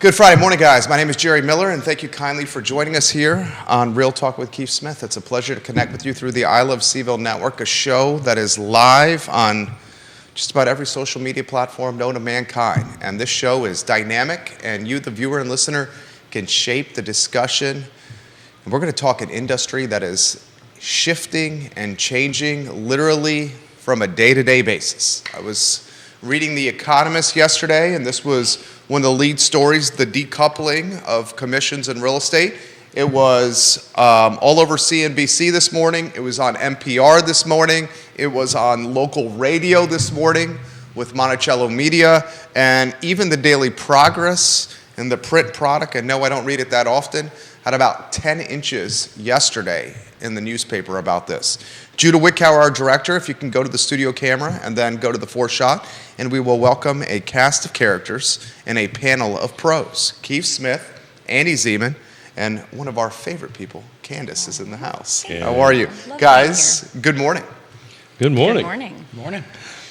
Good Friday morning, guys. My name is Jerry Miller, and thank you kindly for joining us here on Real Talk with Keith Smith. It's a pleasure to connect with you through the I Love CVille Network, a show that is live on just about every social media platform known to mankind. And this show is dynamic, and you, the viewer and listener, can shape the discussion. And we're going to talk an industry that is shifting and changing literally from a day-to-day basis. I was reading The Economist yesterday, and this was one of the lead stories, the decoupling of commissions in real estate. It was all over CNBC this morning. It was on NPR this morning. It was on local radio this morning with Monticello Media, and even the Daily Progress and the print product, and no, I don't read it that often, had about 10 inches yesterday in the newspaper about this. Judah Wickower, our director, if you can go to the studio camera and then go to the fourth shot, and we will welcome a cast of characters and a panel of pros. Keith Smith, Andy Zemon, and one of our favorite people, Candice, is in the house. Yeah. How are you? Guys, good morning. Good morning. Good morning. Morning.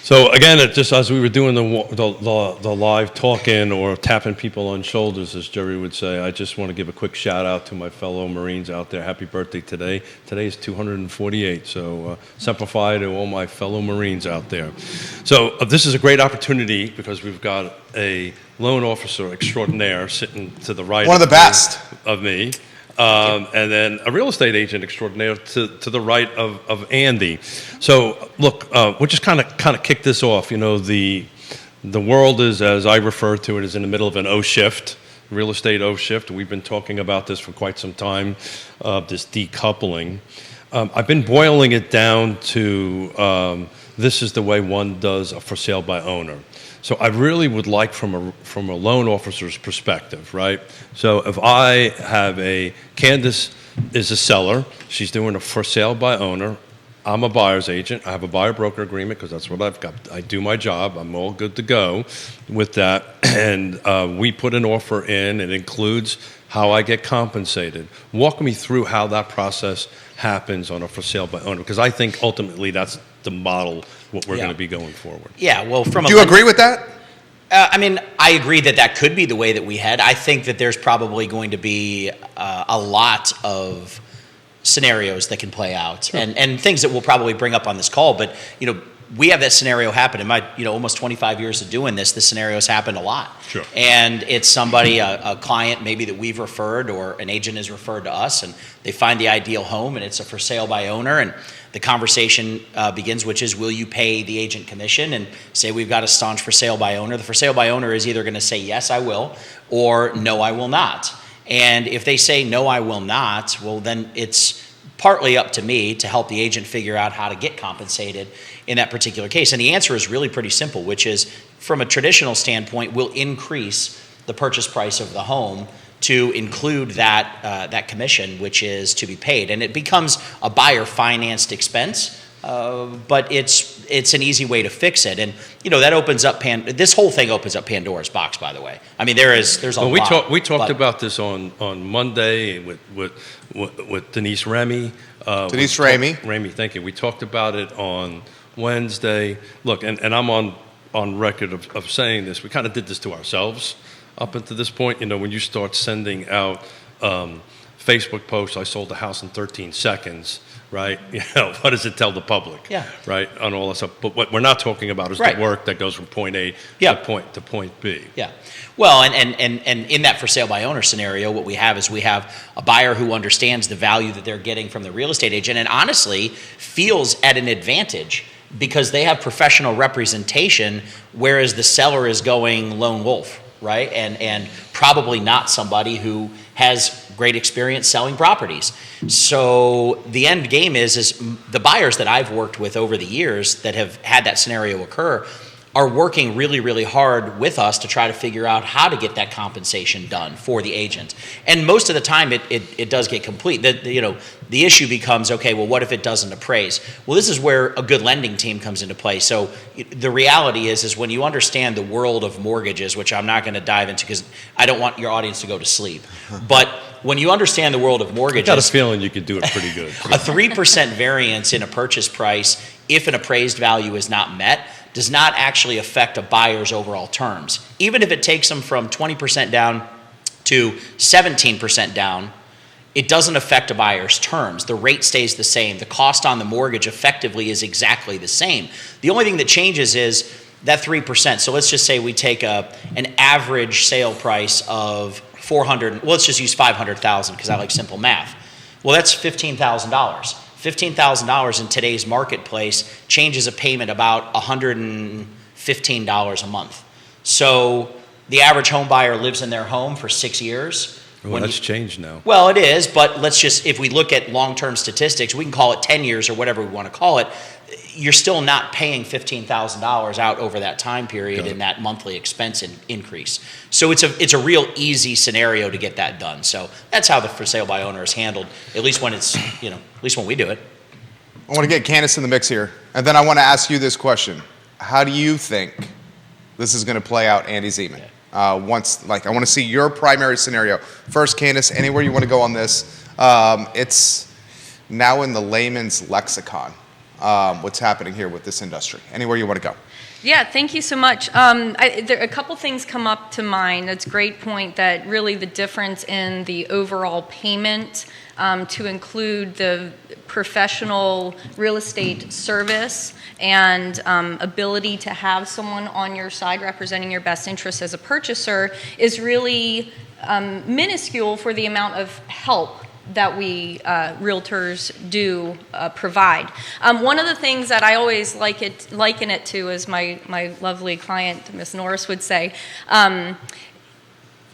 So again, just as we were doing the live talking or tapping people on shoulders, as Jerry would say, I just want to give a quick shout out to my fellow Marines out there. Happy birthday today. Today is 248, so Semper Fi to all my fellow Marines out there. So this is a great opportunity because we've got a loan officer extraordinaire sitting to the right. One of the best of me. And then a real estate agent extraordinaire to the right of Andy. So look, we'll just kind of kick this off. You know, the world is, as I refer to it, is in the middle of an O shift, real estate O shift. We've been talking about this for quite some time, this decoupling. I've been boiling it down to this is the way one does a for sale by owner. So I really would like from a loan officer's perspective, right? So if I have Candice is a seller, she's doing a for sale by owner, I'm a buyer's agent, I have a buyer broker agreement because that's what I've got. I do my job, I'm all good to go with that. And we put an offer in, it includes how I get compensated. Walk me through how that process happens on a for sale by owner, because I think ultimately that's the model what we're going to be going forward. Yeah, well, do you agree with that? I mean, I agree that could be the way that we head. I think that there's probably going to be a lot of scenarios that can play out, sure, and things that we'll probably bring up on this call. But you know, we have that scenario happen in my almost 25 years of doing this. The scenario's happened a lot. Sure. And it's somebody, a client maybe that we've referred or an agent has referred to us, and they find the ideal home, and it's a for sale by owner, and the conversation begins, which is, will you pay the agent commission? And say we've got a staunch for sale by owner. The for sale by owner is either going to say, yes, I will, or no, I will not. And if they say, no, I will not, well, then it's partly up to me to help the agent figure out how to get compensated in that particular case. And the answer is really pretty simple, which is, from a traditional standpoint, we'll increase the purchase price of the home to include that commission, which is to be paid. And it becomes a buyer-financed expense, but it's an easy way to fix it. And, that opens up, this whole thing opens up Pandora's box, by the way. I mean, there's a lot. We talked about this on Monday with Denise Remy. Remy, thank you. We talked about it on Wednesday. Look, and I'm on record of saying this. We kind of did this to ourselves up until this point. When you start sending out Facebook posts, I sold the house in 13 seconds, right? What does it tell the public? Yeah. Right, on all that stuff. But what we're not talking about is the work that goes from point A to point B. Yeah. Well, and in that for sale by owner scenario, what we have is we have a buyer who understands the value that they're getting from the real estate agent, and honestly feels at an advantage because they have professional representation, whereas the seller is going lone wolf, right? And probably not somebody who has great experience selling properties. So the end game is the buyers that I've worked with over the years that have had that scenario occur are working really, really hard with us to try to figure out how to get that compensation done for the agent. And most of the time it does get complete. The issue becomes, okay, well, what if it doesn't appraise? Well, this is where a good lending team comes into play. So the reality is when you understand the world of mortgages, which I'm not going to dive into because I don't want your audience to go to sleep, but when you understand the world of mortgages, I got a feeling you could do it pretty good. A 3% variance in a purchase price, if an appraised value is not met, does not actually affect a buyer's overall terms. Even if it takes them from 20% down to 17% down, it doesn't affect a buyer's terms. The rate stays the same. The cost on the mortgage effectively is exactly the same. The only thing that changes is that 3%. So let's just say we take an average sale price of 400. Well, let's just use 500,000 because I like simple math. Well, that's $15,000. $15,000 in today's marketplace changes a payment about $115 a month. So the average home buyer lives in their home for 6 years. Well, that's changed now. Well, it is, but let's just, if we look at long-term statistics, we can call it 10 years or whatever we want to call it, you're still not paying $15,000 out over that time period in that monthly expense increase. So it's a real easy scenario to get that done. So that's how the for sale by owner is handled, at least when it's, at least when we do it. I want to get Candice in the mix here, and then I want to ask you this question. How do you think this is going to play out, Andy Zemon? I want to see your primary scenario. First, Candice, anywhere you want to go on this. It's now in the layman's lexicon, what's happening here with this industry. Anywhere you want to go. Yeah, thank you so much. A couple things come up to mind. It's a great point that really the difference in the overall payment to include the professional real estate service and ability to have someone on your side representing your best interests as a purchaser is really minuscule for the amount of help that we realtors do provide. One of the things that I always liken it to, as my lovely client, Miss Norris, would say,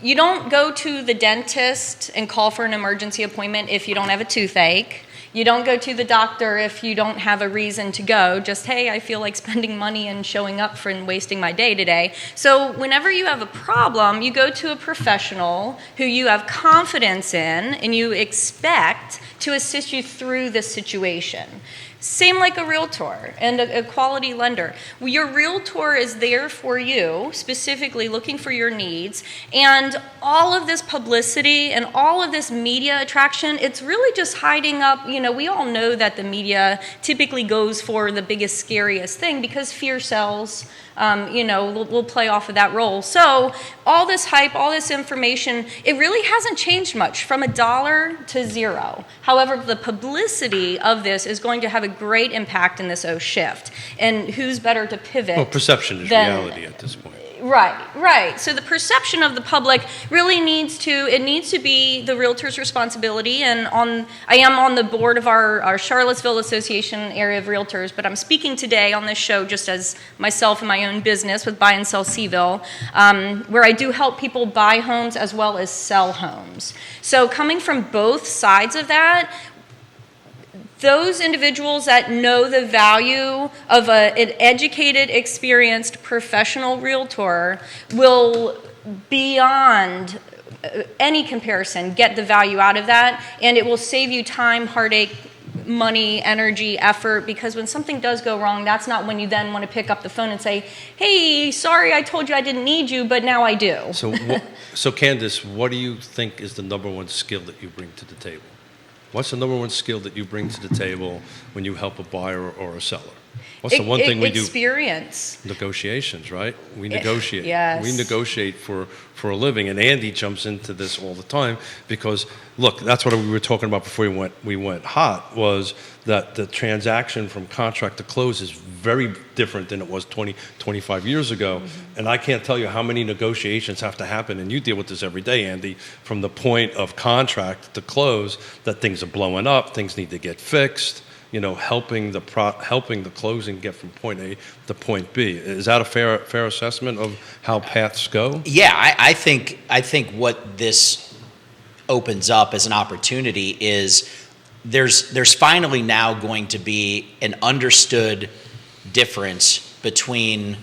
you don't go to the dentist and call for an emergency appointment if you don't have a toothache. You don't go to the doctor if you don't have a reason to go. Just, hey, I feel like spending money and showing up for and wasting my day today. So whenever you have a problem, you go to a professional who you have confidence in and you expect to assist you through the situation. Same like a realtor and a quality lender. Your realtor is there for you, specifically looking for your needs, and all of this publicity and all of this media attraction, it's really just hiding up, we all know that the media typically goes for the biggest, scariest thing because fear sells. We'll play off of that role. So all this hype, all this information, it really hasn't changed much from $1 to $0. However, the publicity of this is going to have a great impact in this shift. And who's better to pivot? Well, perception is reality at this point. Right. So the perception of the public really needs to be the realtor's responsibility. And I am on the board of our Charlottesville Association area of realtors, but I'm speaking today on this show just as myself and my own business with Buy and Sell CVille, where I do help people buy homes as well as sell homes. So coming from both sides of that, those individuals that know the value of an educated, experienced, professional realtor will, beyond any comparison, get the value out of that, and it will save you time, heartache, money, energy, effort, because when something does go wrong, that's not when you then want to pick up the phone and say, hey, sorry, I told you I didn't need you, but now I do. So Candice, what do you think is the number one skill that you bring to the table? What's the number one skill that you bring to the table when you help a buyer or a seller? What's the one thing we do? Experience. Negotiations, right? We negotiate. Yes. We negotiate for a living, and Andy jumps into this all the time because, look, that's what we were talking about before we went hot, was that the transaction from contract to close is very different than it was 20, 25 years ago. Mm-hmm. And I can't tell you how many negotiations have to happen, and you deal with this every day, Andy, from the point of contract to close, that things are blowing up, things need to get fixed. Helping the closing get from point A to point B. Is that a fair assessment of how paths go? Yeah, I think what this opens up as an opportunity is there's finally now going to be an understood difference between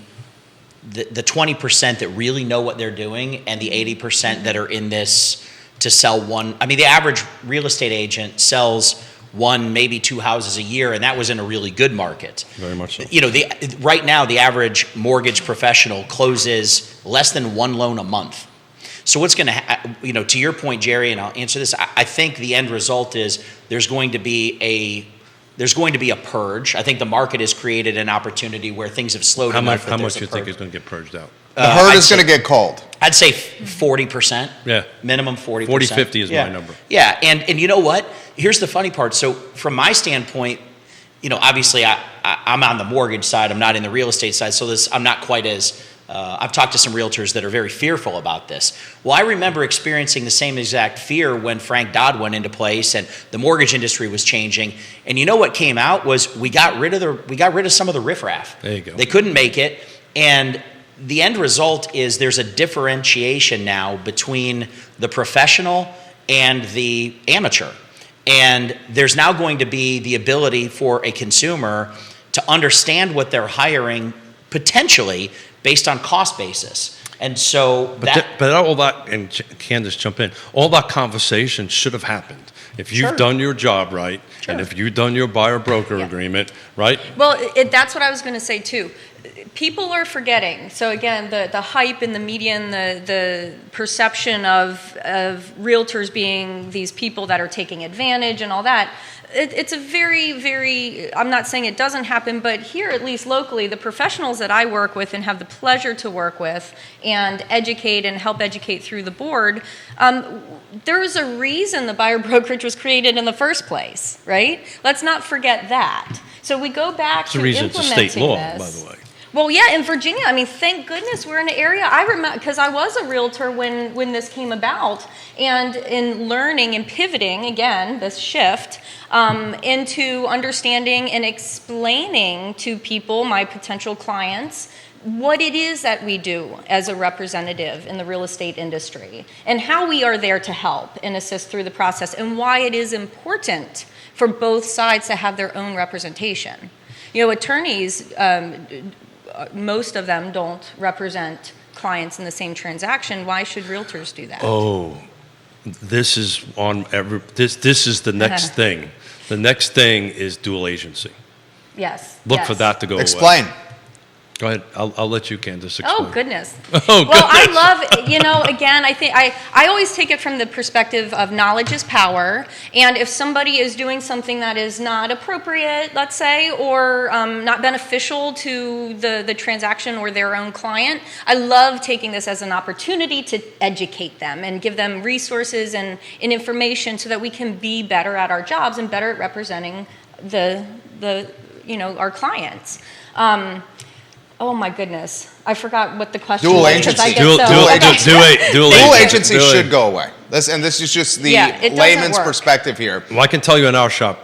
the 20% that really know what they're doing and the 80% that are in this to sell one. I mean, the average real estate agent sells one, maybe two houses a year, and that was in a really good market. Very much so. Right now, the average mortgage professional closes less than one loan a month. So what's going to, to your point, Jerry, and I'll answer this, I think the end result is there's going to be a purge. I think the market has created an opportunity where things have slowed enough. How much do you think is going to get purged out? The herd is going to get called. I'd say 40%. Yeah. Minimum 40%. 40, 50 is yeah. my number. Yeah, and you know what? Here's the funny part. So from my standpoint, obviously I'm on the mortgage side. I'm not in the real estate side. So I'm not quite as, I've talked to some realtors that are very fearful about this. Well, I remember experiencing the same exact fear when Frank Dodd went into place and the mortgage industry was changing. And you know what came out was we got rid of some of the riffraff. There you go. They couldn't make it. And the end result is there's a differentiation now between the professional and the amateur. And there's now going to be the ability for a consumer to understand what they're hiring potentially based on cost basis. And so but all that, and Candice, jump in, all that conversation should have happened if you've Sure. done your job right, Sure. and if you've done your buyer-broker agreement, right? Well, that's what I was going to say too. People are forgetting. So again, the hype in the media and the perception of realtors being these people that are taking advantage and all that. It's a very, very, I'm not saying it doesn't happen, but here, at least locally, the professionals that I work with and have the pleasure to work with and educate and help educate through the board, there was a reason the buyer brokerage was created in the first place, right? Let's not forget that. So we go back It's to the reason it's a implementing state law, this. by the way. Well, yeah, in Virginia, I mean, thank goodness we're in an area. I remember, because I was a realtor when this came about, and in learning and pivoting, again, this shift, into understanding and explaining to people, my potential clients, what it is that we do as a representative in the real estate industry, and how we are there to help and assist through the process, and why it is important for both sides to have their own representation. Attorneys, most of them don't represent clients in the same transaction. Why should realtors do that? Oh, this is this is the next thing. The next thing is dual agency. Yes. Look yes. for that to go away. Explain. Go ahead. I'll let you, Candice, explain. Oh, goodness. Oh, well, I goodness. love, again, I think I always take it from the perspective of knowledge is power. And if somebody is doing something that is not appropriate, let's say, or not beneficial to the transaction or their own client, I love taking this as an opportunity to educate them and give them resources and information so that we can be better at our jobs and better at representing our clients. Oh my goodness, I forgot what the question Dual was. agency. Dual agency should go away. This is just the Yeah, it doesn't layman's work. perspective here. Well, I can tell you in our shop,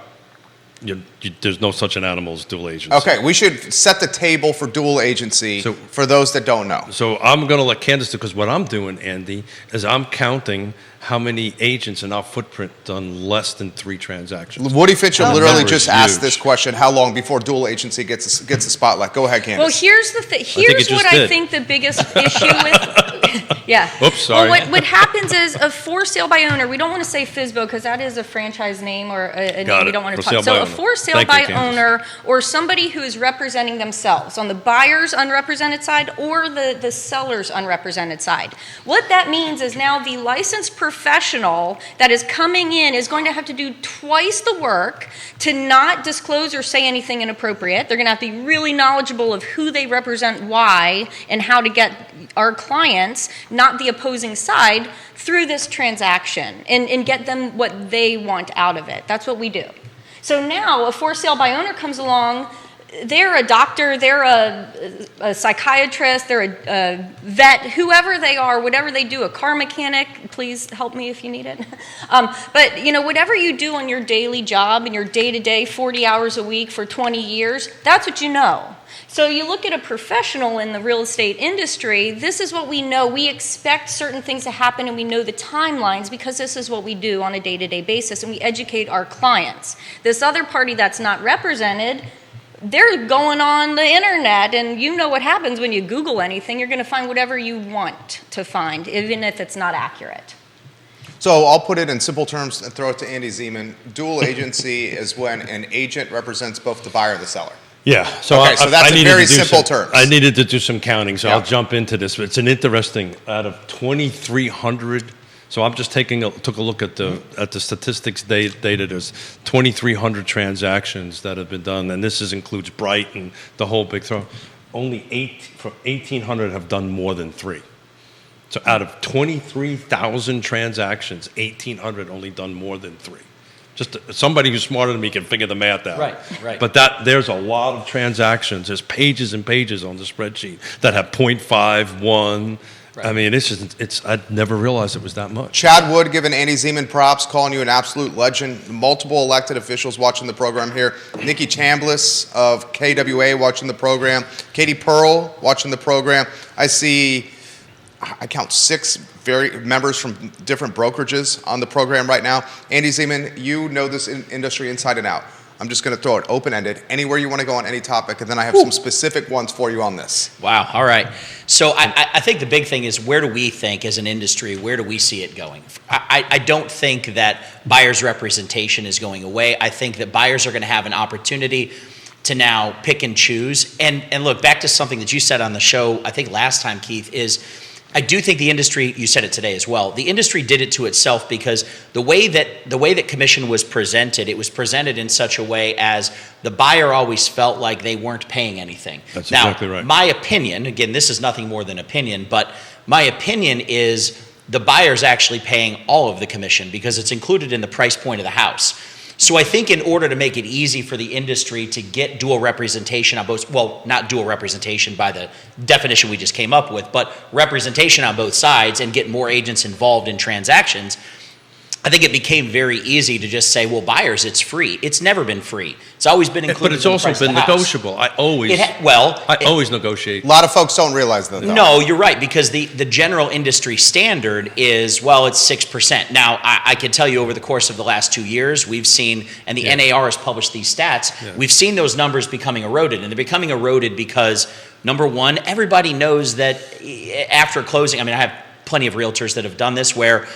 there's no such an animal as dual agency. Okay, we should set the table for dual agency So- for those that don't know. So I'm going to let Candice do, because what I'm doing, Andy, is I'm counting how many agents in our footprint done less than 3 transactions. Woody Fincham The literally number just is asked huge. this question: how long before dual agency gets the spotlight? Go ahead, Candice. Well, here's the thing. think it Here's just what I did. think the biggest issue with. Yeah. Oops, sorry. Well, what happens is a for sale by owner. We don't want to say FSBO because that is a franchise name or a Got name we it. don't want to For talk. sale by So a owner. for sale Thank by you, Candice. owner or somebody who is representing themselves on the buyer's unrepresented side or the seller's unrepresented side. What that means is now the licensed professional that is coming in is going to have to do twice the work to not disclose or say anything inappropriate. They're going to have to be really knowledgeable of who they represent, why, and how to get our clients, not the opposing side, through this transaction and get them what they want out of it. That's what we do. So now a for sale by owner comes along. They're a doctor, they're a psychiatrist, they're a vet, whoever they are, whatever they do, a car mechanic, please help me if you need it. But whatever you do on your daily job and your day-to-day, 40 hours a week for 20 years, that's what you know. So you look at a professional in the real estate industry, this is what we know. We expect certain things to happen and we know the timelines because this is what we do on a day-to-day basis and we educate our clients. This other party that's not represented, they're going on the internet and you know what happens when you Google anything. You're going to find whatever you want to find, even if it's not accurate. So I'll put it in simple terms and throw it to Andy Zemon. Dual agency is when an agent represents both the buyer and the seller. Yeah. So Okay, so that's I in needed very to do simple some- terms. I needed to do some counting, so Yeah. I'll jump into this. It's an interesting, out of 2,300, so I'm just took a look at the statistics data. There's 2,300 transactions that have been done, and this includes Bright and the whole big throw. Only 1,800 have done more than 3. So out of 23,000 transactions, 1,800 only done more than 3. Just somebody who's smarter than me can figure the math out. Right. But there's a lot of transactions. There's pages and pages on the spreadsheet that have 0.5, 1. Right. I mean, I'd never realized it was that much. Chad Wood giving Andy Zemon props, calling you an absolute legend. Multiple elected officials watching the program here. Nikki Chambliss of KWA watching the program. Katie Pearl watching the program. I count 6 members from different brokerages on the program right now. Andy Zemon, you know this industry inside and out. I'm just going to throw it open-ended, anywhere you want to go on any topic, and then I have some specific ones for you on this. Wow. All right. So I think the big thing is, where do we think as an industry, where do we see it going? I don't think that buyers' representation is going away. I think that buyers are going to have an opportunity to now pick and choose. And look, back to something that you said on the show, I think last time, Keith, is I do think the industry, you said it today as well, the industry did it to itself because the way that commission was presented, it was presented in such a way as the buyer always felt like they weren't paying anything. That's now, exactly right. My opinion, again, this is nothing more than opinion, but my opinion is the buyer's actually paying all of the commission because it's included in the price point of the house. So I think in order to make it easy for the industry to get dual representation on both, well, not dual representation by the definition we just came up with, but representation on both sides and get more agents involved in transactions, I think it became very easy to just say, well, buyers, it's free. It's never been free. It's always been included. But it's in the also price of been the house. negotiable. I always negotiate. A lot of folks don't realize that, though. No, you're right, because the general industry standard is, well, it's 6%. Now, I can tell you over the course of the last 2 years, we've seen, and the NAR has published these stats, we've seen those numbers becoming eroded. And they're becoming eroded because, number one, everybody knows that after closing, I mean, I have plenty of realtors that have done this where,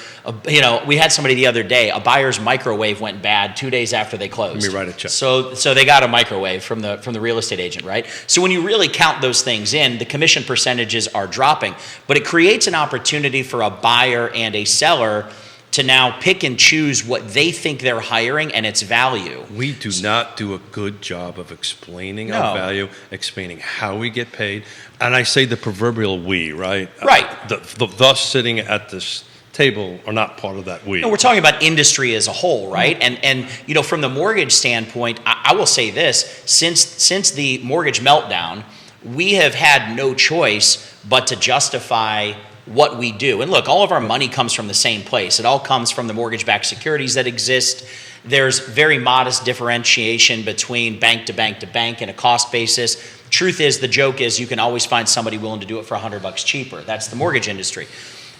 we had somebody the other day, a buyer's microwave went bad 2 days after they closed. Let me write a check. So they got a microwave from the real estate agent, right? So when you really count those things in, the commission percentages are dropping, but it creates an opportunity for a buyer and a seller to now pick and choose what they think they're hiring and its value. We do not do a good job of explaining our value, explaining how we get paid. And I say the proverbial we, right? Right. Thus sitting at this table are not part of that we. No, we're talking about industry as a whole, right? And from the mortgage standpoint, I will say this, since the mortgage meltdown, we have had no choice but to justify what we do. And look, all of our money comes from the same place. It all comes from the mortgage-backed securities that exist. There's very modest differentiation between bank to bank to bank and a cost basis. Truth is, the joke is you can always find somebody willing to do it for $100 cheaper. That's the mortgage industry.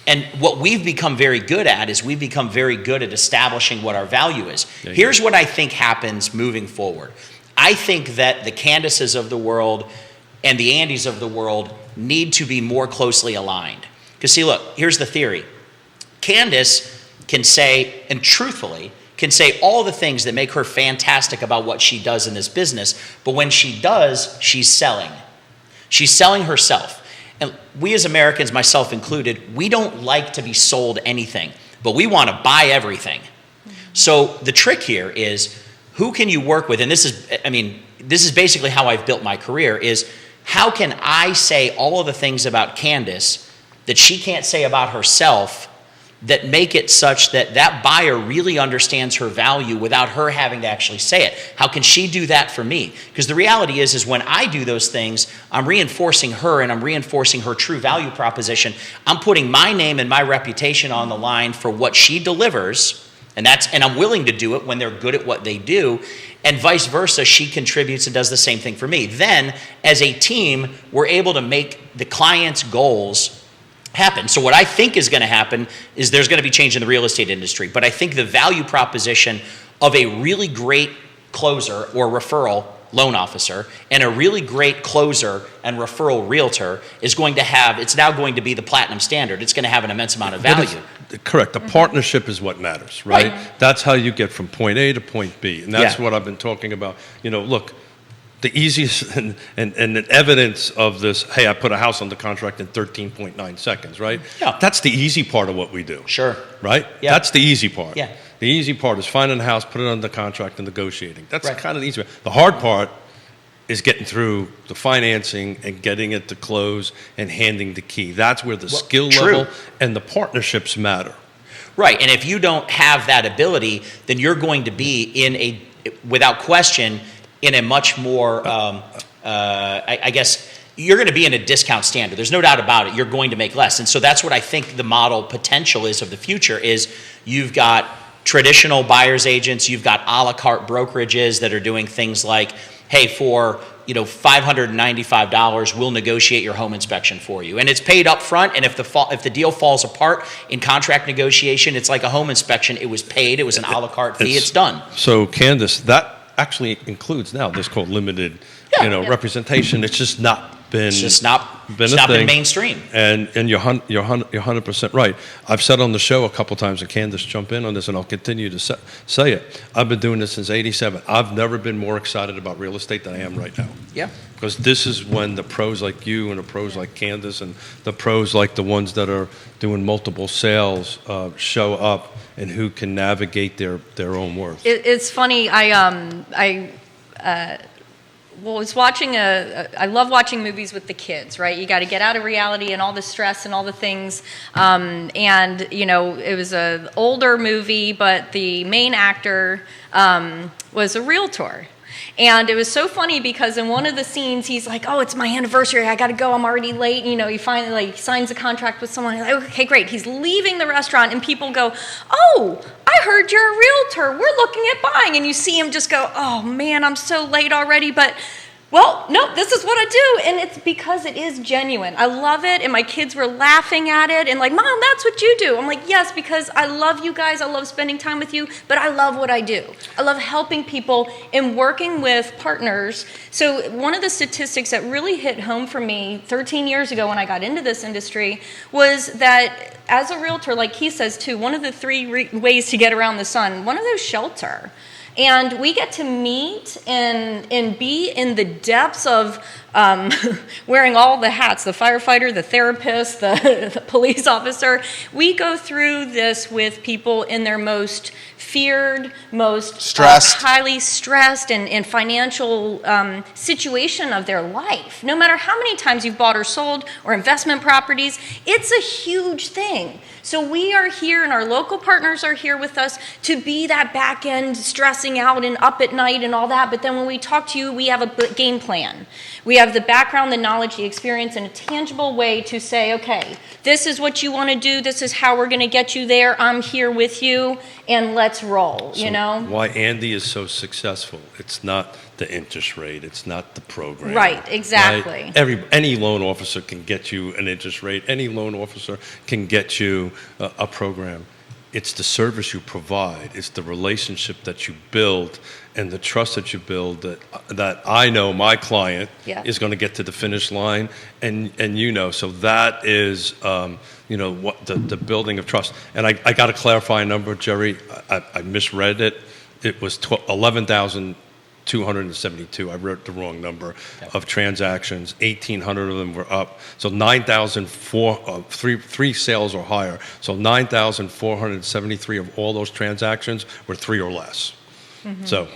And what we've become very good at is we've become very good at establishing what our value is. Here's what I think happens moving forward. I think that the Candices of the world and the Andys of the world need to be more closely aligned. Because see, look, here's the theory. Candice can say, and truthfully, can say all the things that make her fantastic about what she does in this business, but when she does, she's selling. She's selling herself. And we as Americans, myself included, we don't like to be sold anything, but we want to buy everything. So the trick here is, who can you work with? And this is basically how I've built my career, is how can I say all of the things about Candice that she can't say about herself that make it such that that buyer really understands her value without her having to actually say it? How can she do that for me? Because the reality is when I do those things, I'm reinforcing her and I'm reinforcing her true value proposition. I'm putting my name and my reputation on the line for what she delivers, and I'm willing to do it when they're good at what they do, and vice versa, she contributes and does the same thing for me. Then, as a team, we're able to make the client's goals happen. So what I think is going to happen is there's going to be change in the real estate industry, but I think the value proposition of a really great closer or referral loan officer and a really great closer and referral realtor is going to have, it's now going to be the platinum standard. It's going to have an immense amount of value. Correct. The partnership is what matters, right? That's how you get from point A to point B. And that's what I've been talking about. Look, the easiest and the evidence of this, hey, I put a house under contract in 13.9 seconds, right? Yeah. That's the easy part of what we do. Sure. Right? Yeah. That's the easy part. Yeah. The easy part is finding a house, put it under contract, and negotiating. That's kind of the easy part. The hard part is getting through the financing and getting it to close and handing the key. That's where the skill level and the partnerships matter. Right, and if you don't have that ability, then you're going to be without question, in a much more, I guess, you're going to be in a discount standard. There's no doubt about it. You're going to make less. And so that's what I think the model potential is of the future is you've got traditional buyer's agents, you've got a la carte brokerages that are doing things like, hey, for $595, we'll negotiate your home inspection for you. And it's paid up front, and if the deal falls apart in contract negotiation, it's like a home inspection. It was paid. It was an a la carte fee. It's done. So, Candice, that actually includes now this called limited representation. It's just not been been mainstream. And you're 100% right. I've said on the show a couple times, and Candice jump in on this, and I'll continue to say it. I've been doing this since '87. I've never been more excited about real estate than I am right now. Yeah. Because this is when the pros like you and the pros like Candice and the pros like the ones that are doing multiple sales show up, and who can navigate their own worth. It's funny. Was watching I love watching movies with the kids, right? You got to get out of reality and all the stress and all the things. And, it was an older movie, but the main actor was a realtor. And it was so funny because in one of the scenes, he's like, oh, it's my anniversary. I got to go. I'm already late. He finally signs a contract with someone. He's like, okay, great. He's leaving the restaurant and people go, oh, I heard you're a realtor. We're looking at buying. And you see him just go, oh, man, I'm so late already. But well, no, this is what I do. And it's because it is genuine. I love it. And my kids were laughing at it and like, Mom, that's what you do. I'm like, yes, because I love you guys. I love spending time with you, but I love what I do. I love helping people and working with partners. So one of the statistics that really hit home for me 13 years ago when I got into this industry was that as a realtor, like he says too, one of the three ways to get around the sun, one of those shelter. And we get to meet and be in the depths of wearing all the hats, the firefighter, the therapist, the police officer. We go through this with people in their most feared, most stressed, highly stressed and financial situation of their life. No matter how many times you've bought or sold or investment properties, it's a huge thing. So we are here and our local partners are here with us to be that back end stressing out and up at night and all that. But then when we talk to you, we have a game plan. We have the background, the knowledge, the experience, and a tangible way to say, okay, this is what you want to do. This is how we're going to get you there. I'm here with you, and let's roll, Why Andy is so successful. It's not the interest rate. It's not the program. Right, exactly. Right? Any loan officer can get you an interest rate. Any loan officer can get you a program. It's the service you provide. It's the relationship that you build and the trust that you build that I know my client is going to get to the finish line, and so that is what the building of trust. And I got to clarify a number, Jerry. I misread it. It was 11,272. I wrote the wrong number of transactions. 1,800 of them were up. So 3 sales or higher. So 9,473 of all those transactions were 3 or less. Mm-hmm. So.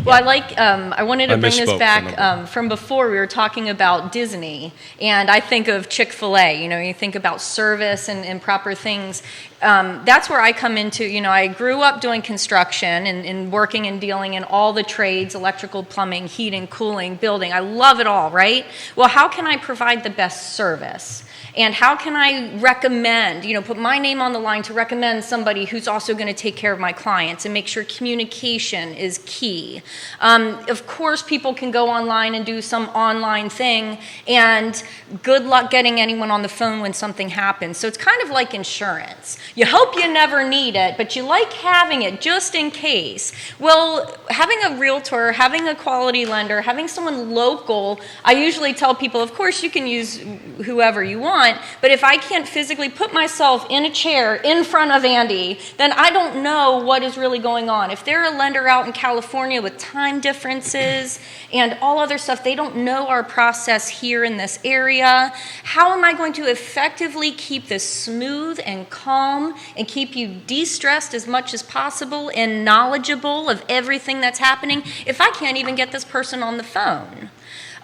Well, I wanted to bring this back from before. We were talking about Disney, and I think of Chick-fil-A. You think about service and proper things. That's where I come into, I grew up doing construction and working and dealing in all the trades, electrical, plumbing, heating, cooling, building. I love it all, right? Well, how can I provide the best service? And how can I recommend, put my name on the line to recommend somebody who's also going to take care of my clients and make sure communication is key. Of course, people can go online and do some online thing, and good luck getting anyone on the phone when something happens. So it's kind of like insurance. You hope you never need it, but you like having it just in case. Well, having a realtor, having a quality lender, having someone local, I usually tell people, of course, you can use whoever you want, but if I can't physically put myself in a chair in front of Andy, then I don't know what is really going on. If they're a lender out in California with time differences and all other stuff, they don't know our process here in this area. How am I going to effectively keep this smooth and calm and keep you de-stressed as much as possible and knowledgeable of everything that's happening if I can't even get this person on the phone?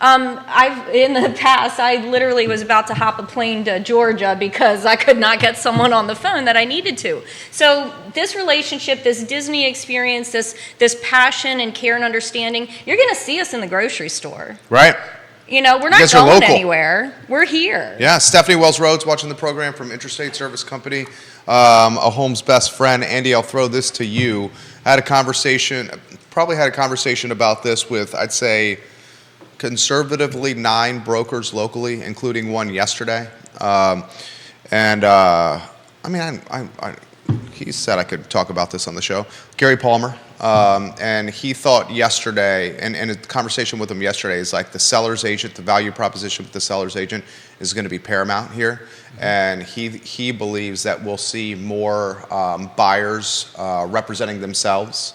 In the past, I literally was about to hop a plane to Georgia because I could not get someone on the phone that I needed to. So this relationship, this Disney experience, this passion and care and understanding, you're going to see us in the grocery store. Right. You know, we're not guys are going local. anywhere. We're here. Yeah, Stephanie Wells Rhodes watching the program from Intrastate Service Company, a home's best friend. Andy, I'll throw this to you. I had a conversation about this with, I'd say, conservatively 9 brokers locally, including one yesterday. He said I could talk about this on the show. Gary Palmer, and he thought yesterday, and a conversation with him yesterday is like the seller's agent, the value proposition with the seller's agent is going to be paramount here. And he believes that we'll see more buyers representing themselves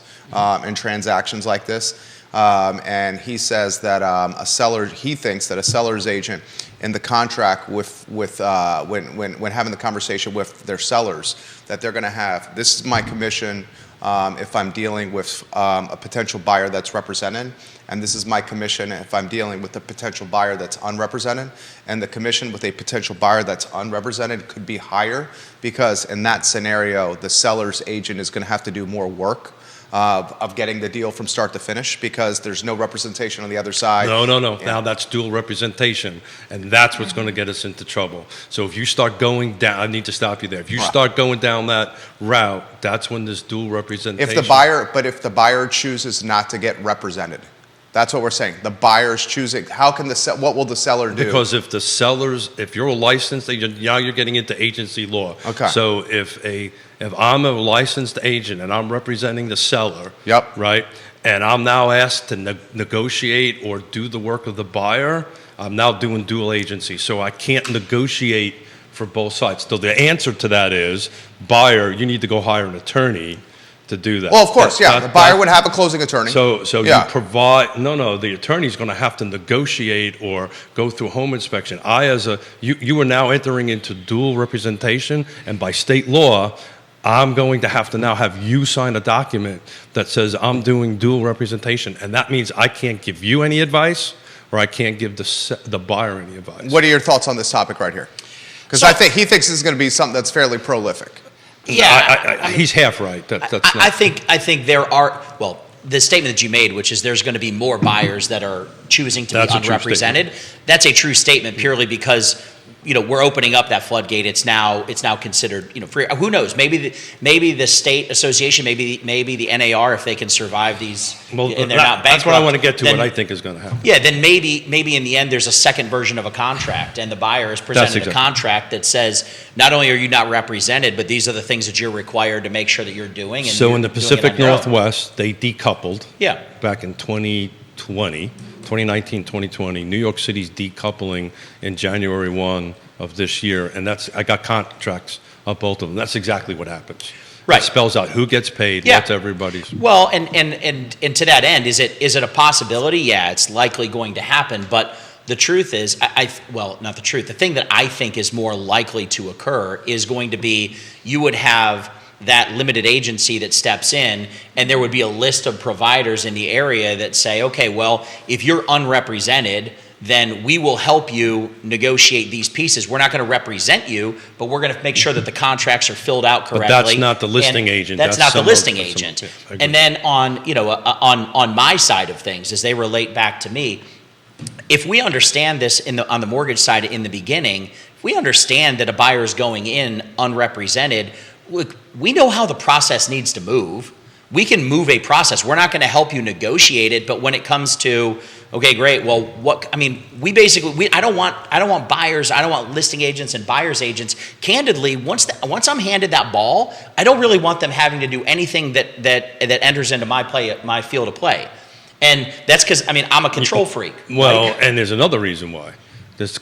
in transactions like this. And he says that he thinks that a seller's agent in the contract when having the conversation with their sellers, that they're going to have, this is my commission if I'm dealing with a potential buyer that's represented, and this is my commission if I'm dealing with a potential buyer that's unrepresented, and the commission with a potential buyer that's unrepresented could be higher because in that scenario, the seller's agent is going to have to do more work of getting the deal from start to finish because there's no representation on the other side. No. Now that's dual representation, and that's what's going to get us into trouble. So if you start going down, I need to stop you there. If you start going down that route, that's when this dual representation. If the buyer chooses not to get represented, that's what we're saying. The buyer's choosing. How can what will the seller do? Because if you're a licensed agent, now you're getting into agency law. Okay. So if I'm a licensed agent and I'm representing the seller, Yep. right, and I'm now asked to negotiate or do the work of the buyer, I'm now doing dual agency. So I can't negotiate for both sides. So the answer to that is, buyer, you need to go hire an attorney to do that. Well, of course, the buyer would have a closing attorney. So Yeah. you provide, the attorney's going to have to negotiate or go through home inspection. You are now entering into dual representation, and by state law, I'm going to have now have you sign a document that says I'm doing dual representation, and that means I can't give you any advice or I can't give the buyer any advice. What are your thoughts on this topic right here? Because I think he thinks this is going to be something that's fairly prolific. Yeah, he's half right. I think there are, well, the statement that you made, which is there's going to be more buyers that are choosing to be unrepresented. That's a true statement purely because we're opening up that floodgate. It's now considered free. Who knows? Maybe the state association, maybe the NAR, if they can survive these, and they're not bankrupt. That's what I want to get to. What I think is going to happen. Yeah, then maybe in the end there's a second version of a contract, and the buyer is presented a contract that says not only are you not represented, but these are the things that you're required to make sure that you're doing. And so in the Pacific Northwest, they decoupled. Yeah. Back in 2019, 2020, New York City's decoupling in January 1 of this year, and I got contracts on both of them. That's exactly what happens. Right. It spells out who gets paid, what's everybody's. Well, and to that end, is it a possibility? Yeah, it's likely going to happen, but the truth is, not the truth. The thing that I think is more likely to occur is going to be you would have that limited agency that steps in, and there would be a list of providers in the area that say, okay, well, if you're unrepresented, then we will help you negotiate these pieces. We're not going to represent you, but we're going to make sure that the contracts are filled out correctly. But that's not the listing agent. That's not the listing agent. And then on my side of things, as they relate back to me, if we understand this on the mortgage side in the beginning, if we understand that a buyer is going in unrepresented, look, we know how the process needs to move. We can move a process. We're not going to help you negotiate it, but when it comes to, okay, great, well, I don't want buyers, I don't want listing agents and buyers agents. Candidly, once I'm handed that ball, I don't really want them having to do anything that enters into my field of play. And that's because, I'm a control freak. Well, and there's another reason why.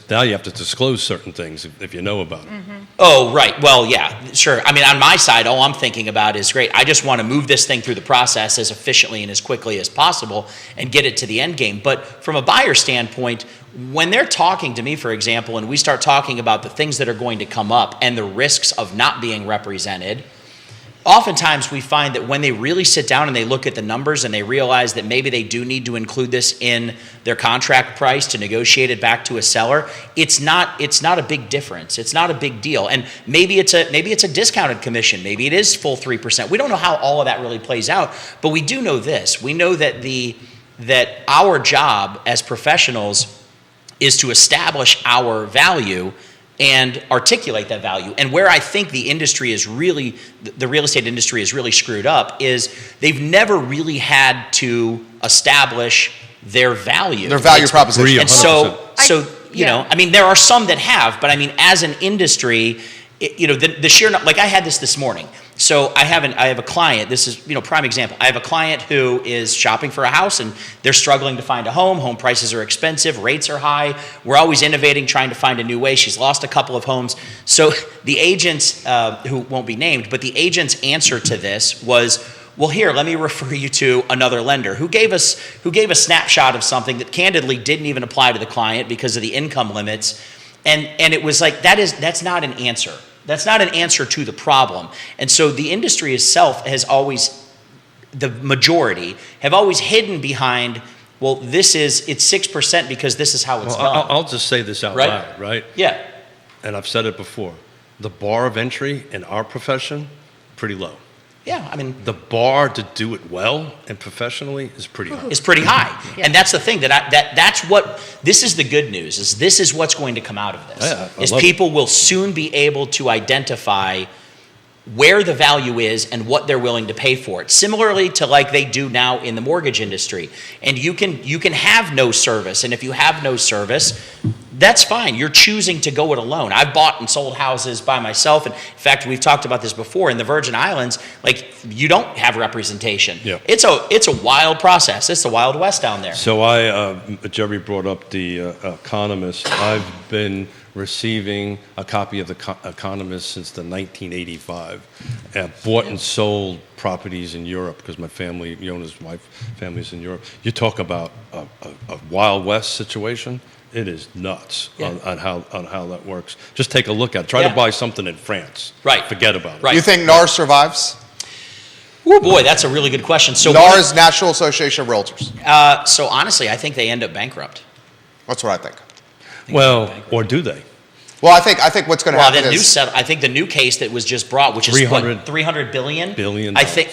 Now you have to disclose certain things if you know about it. Mm-hmm. Oh, right. Well, yeah, sure. On my side, all I'm thinking about is, great, I just want to move this thing through the process as efficiently and as quickly as possible and get it to the end game. But from a buyer standpoint, when they're talking to me, for example, and we start talking about the things that are going to come up and the risks of not being represented, oftentimes we find that when they really sit down and they look at the numbers and they realize that maybe they do need to include this in their contract price to negotiate it back to a seller, it's not a big difference. It's not a big deal. And maybe it's a discounted commission. Maybe it is full 3%. We don't know how all of that really plays out, but we do know this. We know that that our job as professionals is to establish our value and articulate that value. And where I think the real estate industry is really screwed up is they've never really had to establish their value. Their value proposition. And I mean, there are some that have, but I mean, as an industry, the sheer, like I had this morning. So I have a client, this is, prime example. I have a client who is shopping for a house and they're struggling to find a home. Home prices are expensive, rates are high. We're always innovating, trying to find a new way. She's lost a couple of homes. So the agents, who won't be named, but the agent's answer to this was, well, here, let me refer you to another lender who gave a snapshot of something that candidly didn't even apply to the client because of the income limits. And it was like, that's not an answer. That's not an answer to the problem. And so the industry itself has always, the majority, have always hidden behind, well, it's 6% because this is how it's done. I'll just say this out loud, right? Yeah. And I've said it before. The bar of entry in our profession, pretty low. Yeah, I mean, the bar to do it well and professionally is pretty high. Is pretty high, yeah. And that's the thing that's what this is. The good news is this is what's going to come out of this. Yeah, is people will soon be able to identify where the value is and what they're willing to pay for it. Similarly to like they do now in the mortgage industry, and you can have no service, and if you have no service, that's fine. You're choosing to go it alone. I've bought and sold houses by myself. And in fact, we've talked about this before. In the Virgin Islands, like you don't have representation. Yeah. It's a wild process. It's the Wild West down there. So Jerry brought up the Economist. I've been receiving a copy of the Economist since the 1985. I've bought and sold properties in Europe because my family, Yonna's wife, family's in Europe. You talk about a Wild West situation. It is nuts on how that works. Just take a look at it. Try to buy something in France. Right. Forget about it. Right. You think NAR survives? Oh boy, that's a really good question. So NAR is National Association of Realtors. So honestly, I think they end up bankrupt. That's what I think. Well, or do they? Well, I think what's going to happen is I think the new case that was just brought, which is $300 billion. I think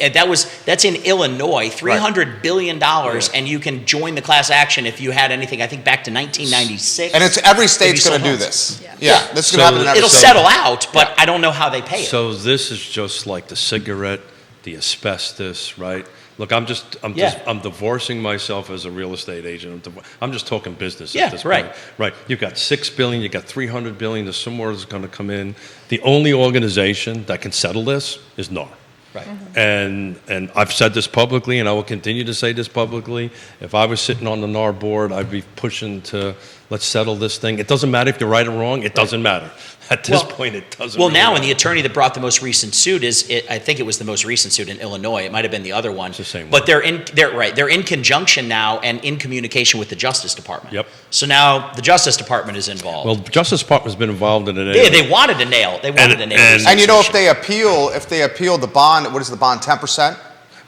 that's in Illinois, $300 billion, and you can join the class action if you had anything. I think back to 1996. And it's every state's going to do this. Yeah, this is going to happen in every It'll state. settle out, but I don't know how they pay it. So this is just like the cigarette, the asbestos, right? Look, I'm divorcing myself as a real estate agent. I'm just talking business at this point. Right. You've got $6 billion, you've got $300 billion. There's somewhere that's going to come in. The only organization that can settle this is NAR. Right. And I've said this publicly, and I will continue to say this publicly. If I was sitting on the NAR board, I'd be pushing to let's settle this thing. It doesn't matter if you're right or wrong. It doesn't matter. At this point, it doesn't. Well, really now, matter. and the attorney that brought the most recent suit I think it was the most recent suit in Illinois. It might have been the other one. It's the same but one. They're in conjunction now and in communication with the Justice Department. Yep. So now the Justice Department is involved. Well, the Justice Department's been involved in it. Yeah, they wanted to nail. They wanted to nail. And you know, if they appeal the bond, what is the bond? 10%.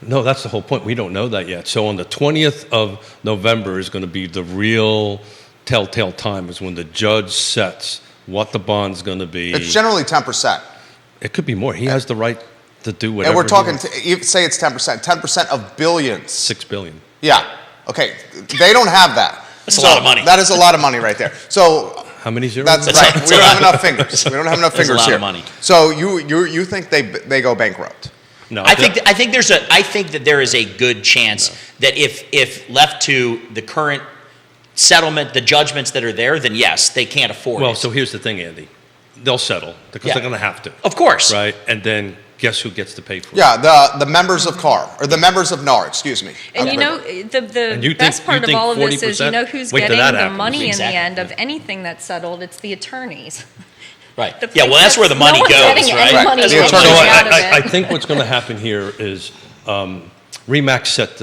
No, that's the whole point. We don't know that yet. So on the 20th of November is going to be the real telltale time, is when the judge sets what the bond's going to be. It's generally 10%. It could be more. He has the right to do whatever. And we're talking, you say it's 10%. 10% of billions. $6 billion. Yeah. Okay. They don't have that. That's a lot of money. That is a lot of money right there. So how many zeros? that's right. We don't have enough fingers. We don't have enough fingers That's a lot here. of money. So you think they go bankrupt? No, I think that there is a good chance that if left to the current settlement, the judgments that are there, then yes, they can't afford it. Well, so here's the thing, Andy. They'll settle because they're going to have to. Of course. Right? And then guess who gets to pay for it? Yeah, the members of CAR, or the members of NAR, excuse me. And you know, the best part of all of this is, you know who's getting the money in the end of anything that's settled? It's the attorneys. Right. Yeah, well, that's where the money goes, right? I think what's going to happen here is RE/MAX set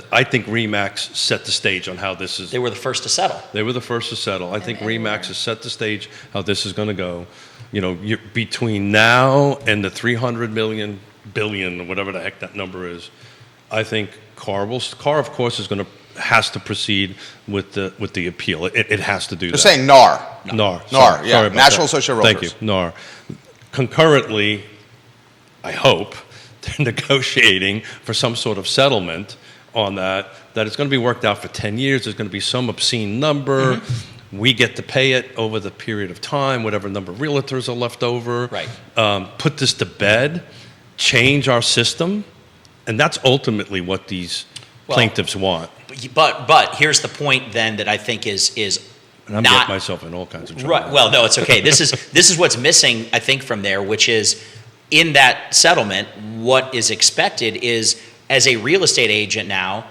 the stage on how this is. They were the first to settle. I think RE/MAX has set the stage how this is going to go. You know, between now and the $300 million billion or whatever the heck that number is. I think car, of course, has to proceed with the appeal. It has to do You're that. saying NAR. NAR. NAR, yeah. Sorry about National that. Association of Thank Realtors. you, NAR. Concurrently, I hope they're negotiating for some sort of settlement on that it's going to be worked out for 10 years. There's going to be some obscene number. Mm-hmm. We get to pay it over the period of time, whatever number of realtors are left over. Right. Put this to bed, change our system, and that's ultimately what these plaintiffs want. But here's the point then that I think is And I'm getting myself in all kinds of trouble. Right. Well, no, it's okay. This is what's missing, I think, from there, which is in that settlement, what is expected is as a real estate agent now,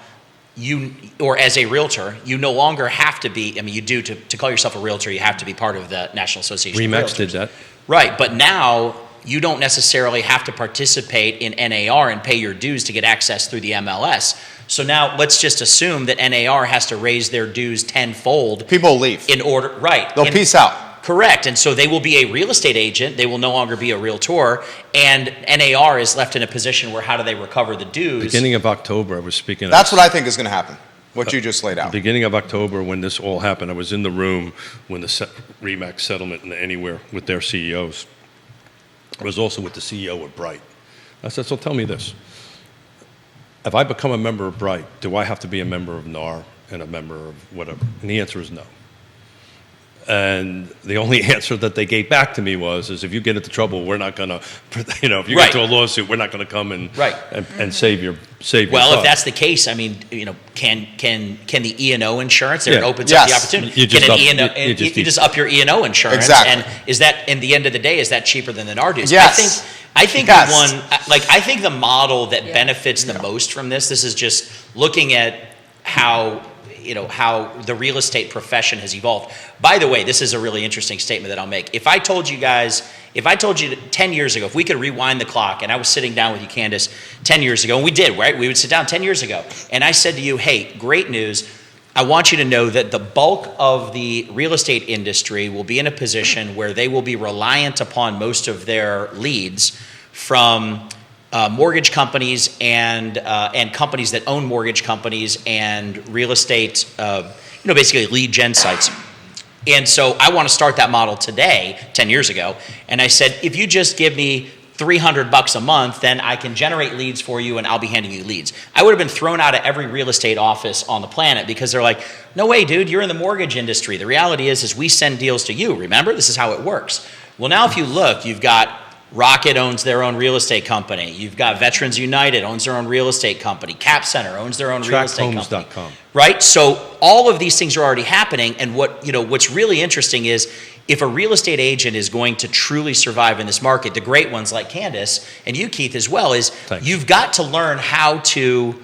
or as a realtor, you no longer have to be, you do to call yourself a realtor, you have to be part of the National Association of Realtors. RE/MAX did that. Right, but now you don't necessarily have to participate in NAR and pay your dues to get access through the MLS. So now let's just assume that NAR has to raise their dues tenfold. People leave. In order, right. They'll peace out. Correct, and so they will be a real estate agent, they will no longer be a realtor, and NAR is left in a position where how do they recover the dues? Beginning of October, I was speaking. That's what I think is going to happen, what you just laid out. Beginning of October, when this all happened, I was in the room when the RE/MAX settlement and Anywhere with their CEOs. I was also with the CEO of Bright. I said, so tell me this. If I become a member of Bright, do I have to be a member of NAR and a member of whatever? And the answer is no. And the only answer that they gave back to me was, if you get into trouble, we're not going to, if you get into a lawsuit, we're not going to come and save your Well, butt. if that's the case, can the E&O insurance, there it opens up the opportunity. You just up your E&O insurance. Exactly. And is that, in the end of the day, is that cheaper than the NAR dues? Yes. I think I think the model that benefits the most from this is just looking at how the real estate profession has evolved. By the way, this is a really interesting statement that I'll make. If I told you 10 years ago, if we could rewind the clock, and I was sitting down with you, Candice, 10 years ago, and we did, right? We would sit down 10 years ago, and I said to you, hey, great news. I want you to know that the bulk of the real estate industry will be in a position where they will be reliant upon most of their leads from mortgage companies and companies that own mortgage companies and real estate, basically lead gen sites. And so I want to start that model today, 10 years ago. And I said, if you just give me $300 a month, then I can generate leads for you and I'll be handing you leads. I would have been thrown out of every real estate office on the planet because they're like, no way, dude, you're in the mortgage industry. The reality is we send deals to you. Remember, this is how it works. Well, now if you look, you've got Rocket owns their own real estate company. You've got Veterans United owns their own real estate company. Cap Center owns their own real estate company. TrackHomes.com. Right? So all of these things are already happening. And what's really interesting is if a real estate agent is going to truly survive in this market, the great ones like Candice and you, Keith, as well, is you've got to learn how to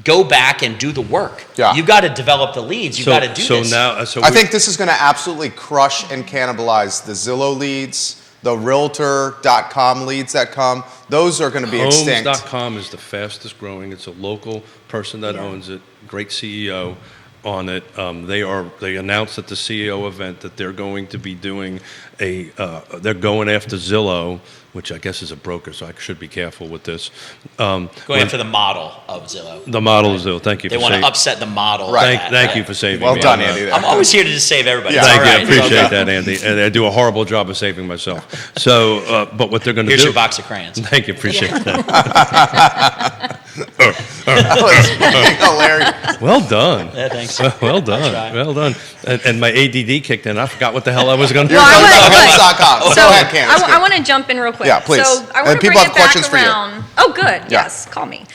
go back and do the work. Yeah. You've got to develop the leads. You've got to do this. I think this is going to absolutely crush and cannibalize the Zillow leads, the Realtor.com leads that come. Those are going to be extinct. Homes.com is the fastest growing. It's a local person that owns it. Great CEO on it. They announced at the CEO event that they're going to be doing they're going after Zillow, which I guess is a broker, so I should be careful with this. Going after the model of Zillow. The model of Zillow. Thank you. They want to upset the model. Right. Thank you for saving me. Well done, Andy. I'm always here to just save everybody. Yeah. Thank you. I appreciate that, Andy. And I do a horrible job of saving myself. So, but what they're going to do... Here's your box of crayons. Thank you. Appreciate that. That was hilarious. Well done. Yeah, thanks. Well done. Well done. And my ADD kicked in. I forgot what the hell I was going to do. You're Well, Homes.com. Go ahead, Candice. I want to jump in real quick. Yeah, please. So I want And to bring people it have back questions for you. around. Oh, good. Yeah. Yes, call me.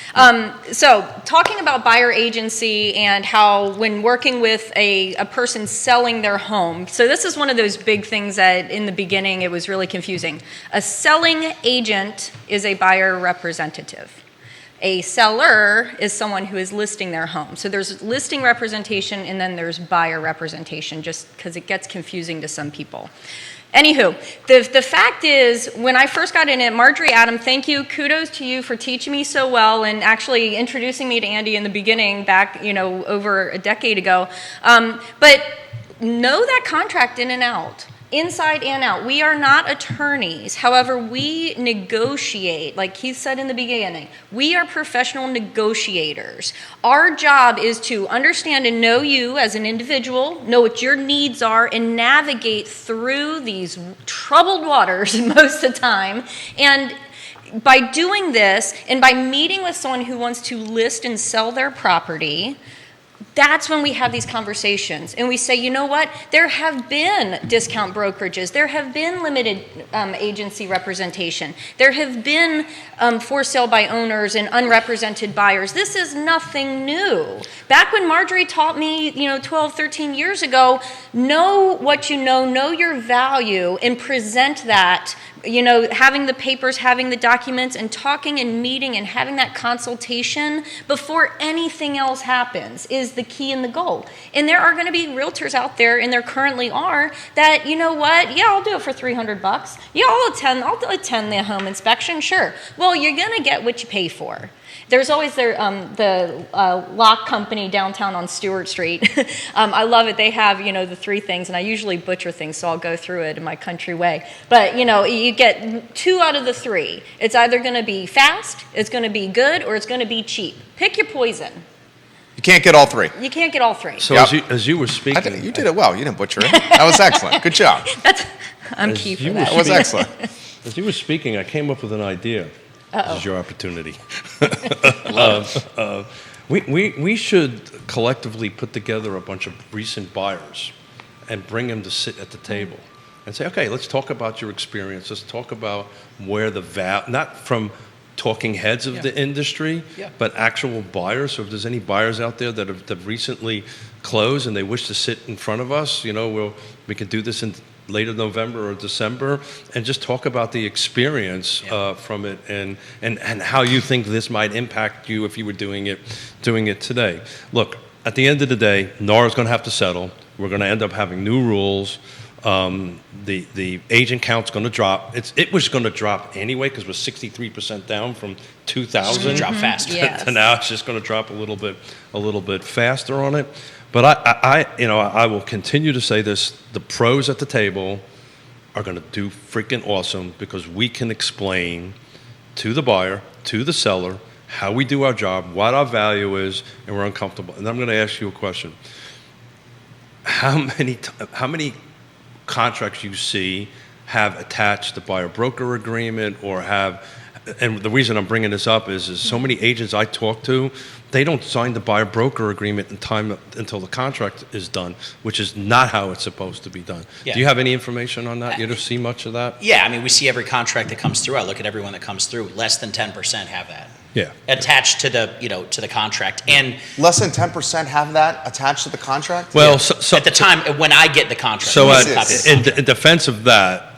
So talking about buyer agency and how when working with a person selling their home. So this is one of those big things that in the beginning it was really confusing. A selling agent is a buyer representative. A seller is someone who is listing their home. So there's listing representation and then there's buyer representation, just because it gets confusing to some people. Anywho, the fact is, when I first got in it, Marjorie, Adam, thank you. Kudos to you for teaching me so well and actually introducing me to Andy in the beginning back, over a decade ago. But know that contract in and out. inside and out. We are not attorneys. However, we negotiate. Like Keith said in the beginning, we are professional negotiators. Our job is to understand and know you as an individual, know what your needs are, and navigate through these troubled waters most of the time. And by doing this, and by meeting with someone who wants to list and sell their property, that's when we have these conversations and we say, you know what, there have been discount brokerages, there have been limited agency representation, there have been for sale by owners and unrepresented buyers. This is nothing new. Back when Marjorie taught me, 12, 13 years ago, know what you know your value, and present that, having the papers, having the documents, and talking and meeting and having that consultation before anything else happens is the key and the goal. And there are going to be realtors out there, and there currently are, that, you know what, yeah, I'll do it for $300. Yeah, I'll attend the home inspection, sure. Well, you're going to get what you pay for. There's always the lock company downtown on Stewart Street. I love it. They have, the three things, and I usually butcher things, so I'll go through it in my country way. But, you get 2 out of the 3. It's either going to be fast, it's going to be good, or it's going to be cheap. Pick your poison. You can't get all 3. You can't get all 3. So Yep. as you were speaking, You did it well. You didn't butcher it. That was excellent. Good job. I'm As key for you that. That was excellent. as you were speaking, I came up with an idea. This is your opportunity. We should collectively put together a bunch of recent buyers and bring them to sit at the table and say, okay, let's talk about your experience. Let's talk about where not from talking heads of the industry, but actual buyers. So if there's any buyers out there that have recently closed and they wish to sit in front of us, we can do this in later November or December, and just talk about the experience from it and how you think this might impact you if you were doing it today. Look, at the end of the day, NAR's going to have to settle. We're going to end up having new rules. The agent count's going to drop. It was going to drop anyway because we're 63% down from 2,000. It's going to drop faster. Yes. To now it's just going to drop a little bit faster on it. But I will continue to say this: the pros at the table are going to do freaking awesome because we can explain to the buyer, to the seller, how we do our job, what our value is, and we're uncomfortable. And I'm going to ask you a question: how many contracts you see have attached the buyer-broker agreement or have? And the reason I'm bringing this up is so many agents I talk to, they don't sign the buyer-broker agreement in time until the contract is done, which is not how it's supposed to be done. Yeah. Do you have any information on that? You ever see much of that? Yeah, I mean, we see every contract that comes through. I look at everyone that comes through. Less than 10% have that. Yeah. Attached to the contract. And Less than 10% have that attached to the contract? Well, at the time when I get the contract. So we get a copy of the in contract. defense of that,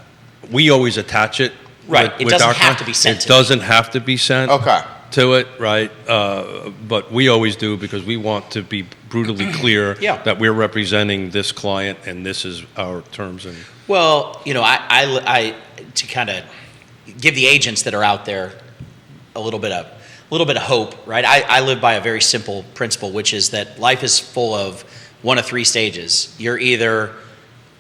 we always attach it. Right. It doesn't our have to be sent It to me. doesn't have to be sent. Okay. To it, right? But we always do because we want to be brutally clear that we're representing this client and this is our terms and. Well, I to kind of give the agents that are out there a little bit of hope, right? I live by a very simple principle, which is that life is full of one of 3 stages. You're either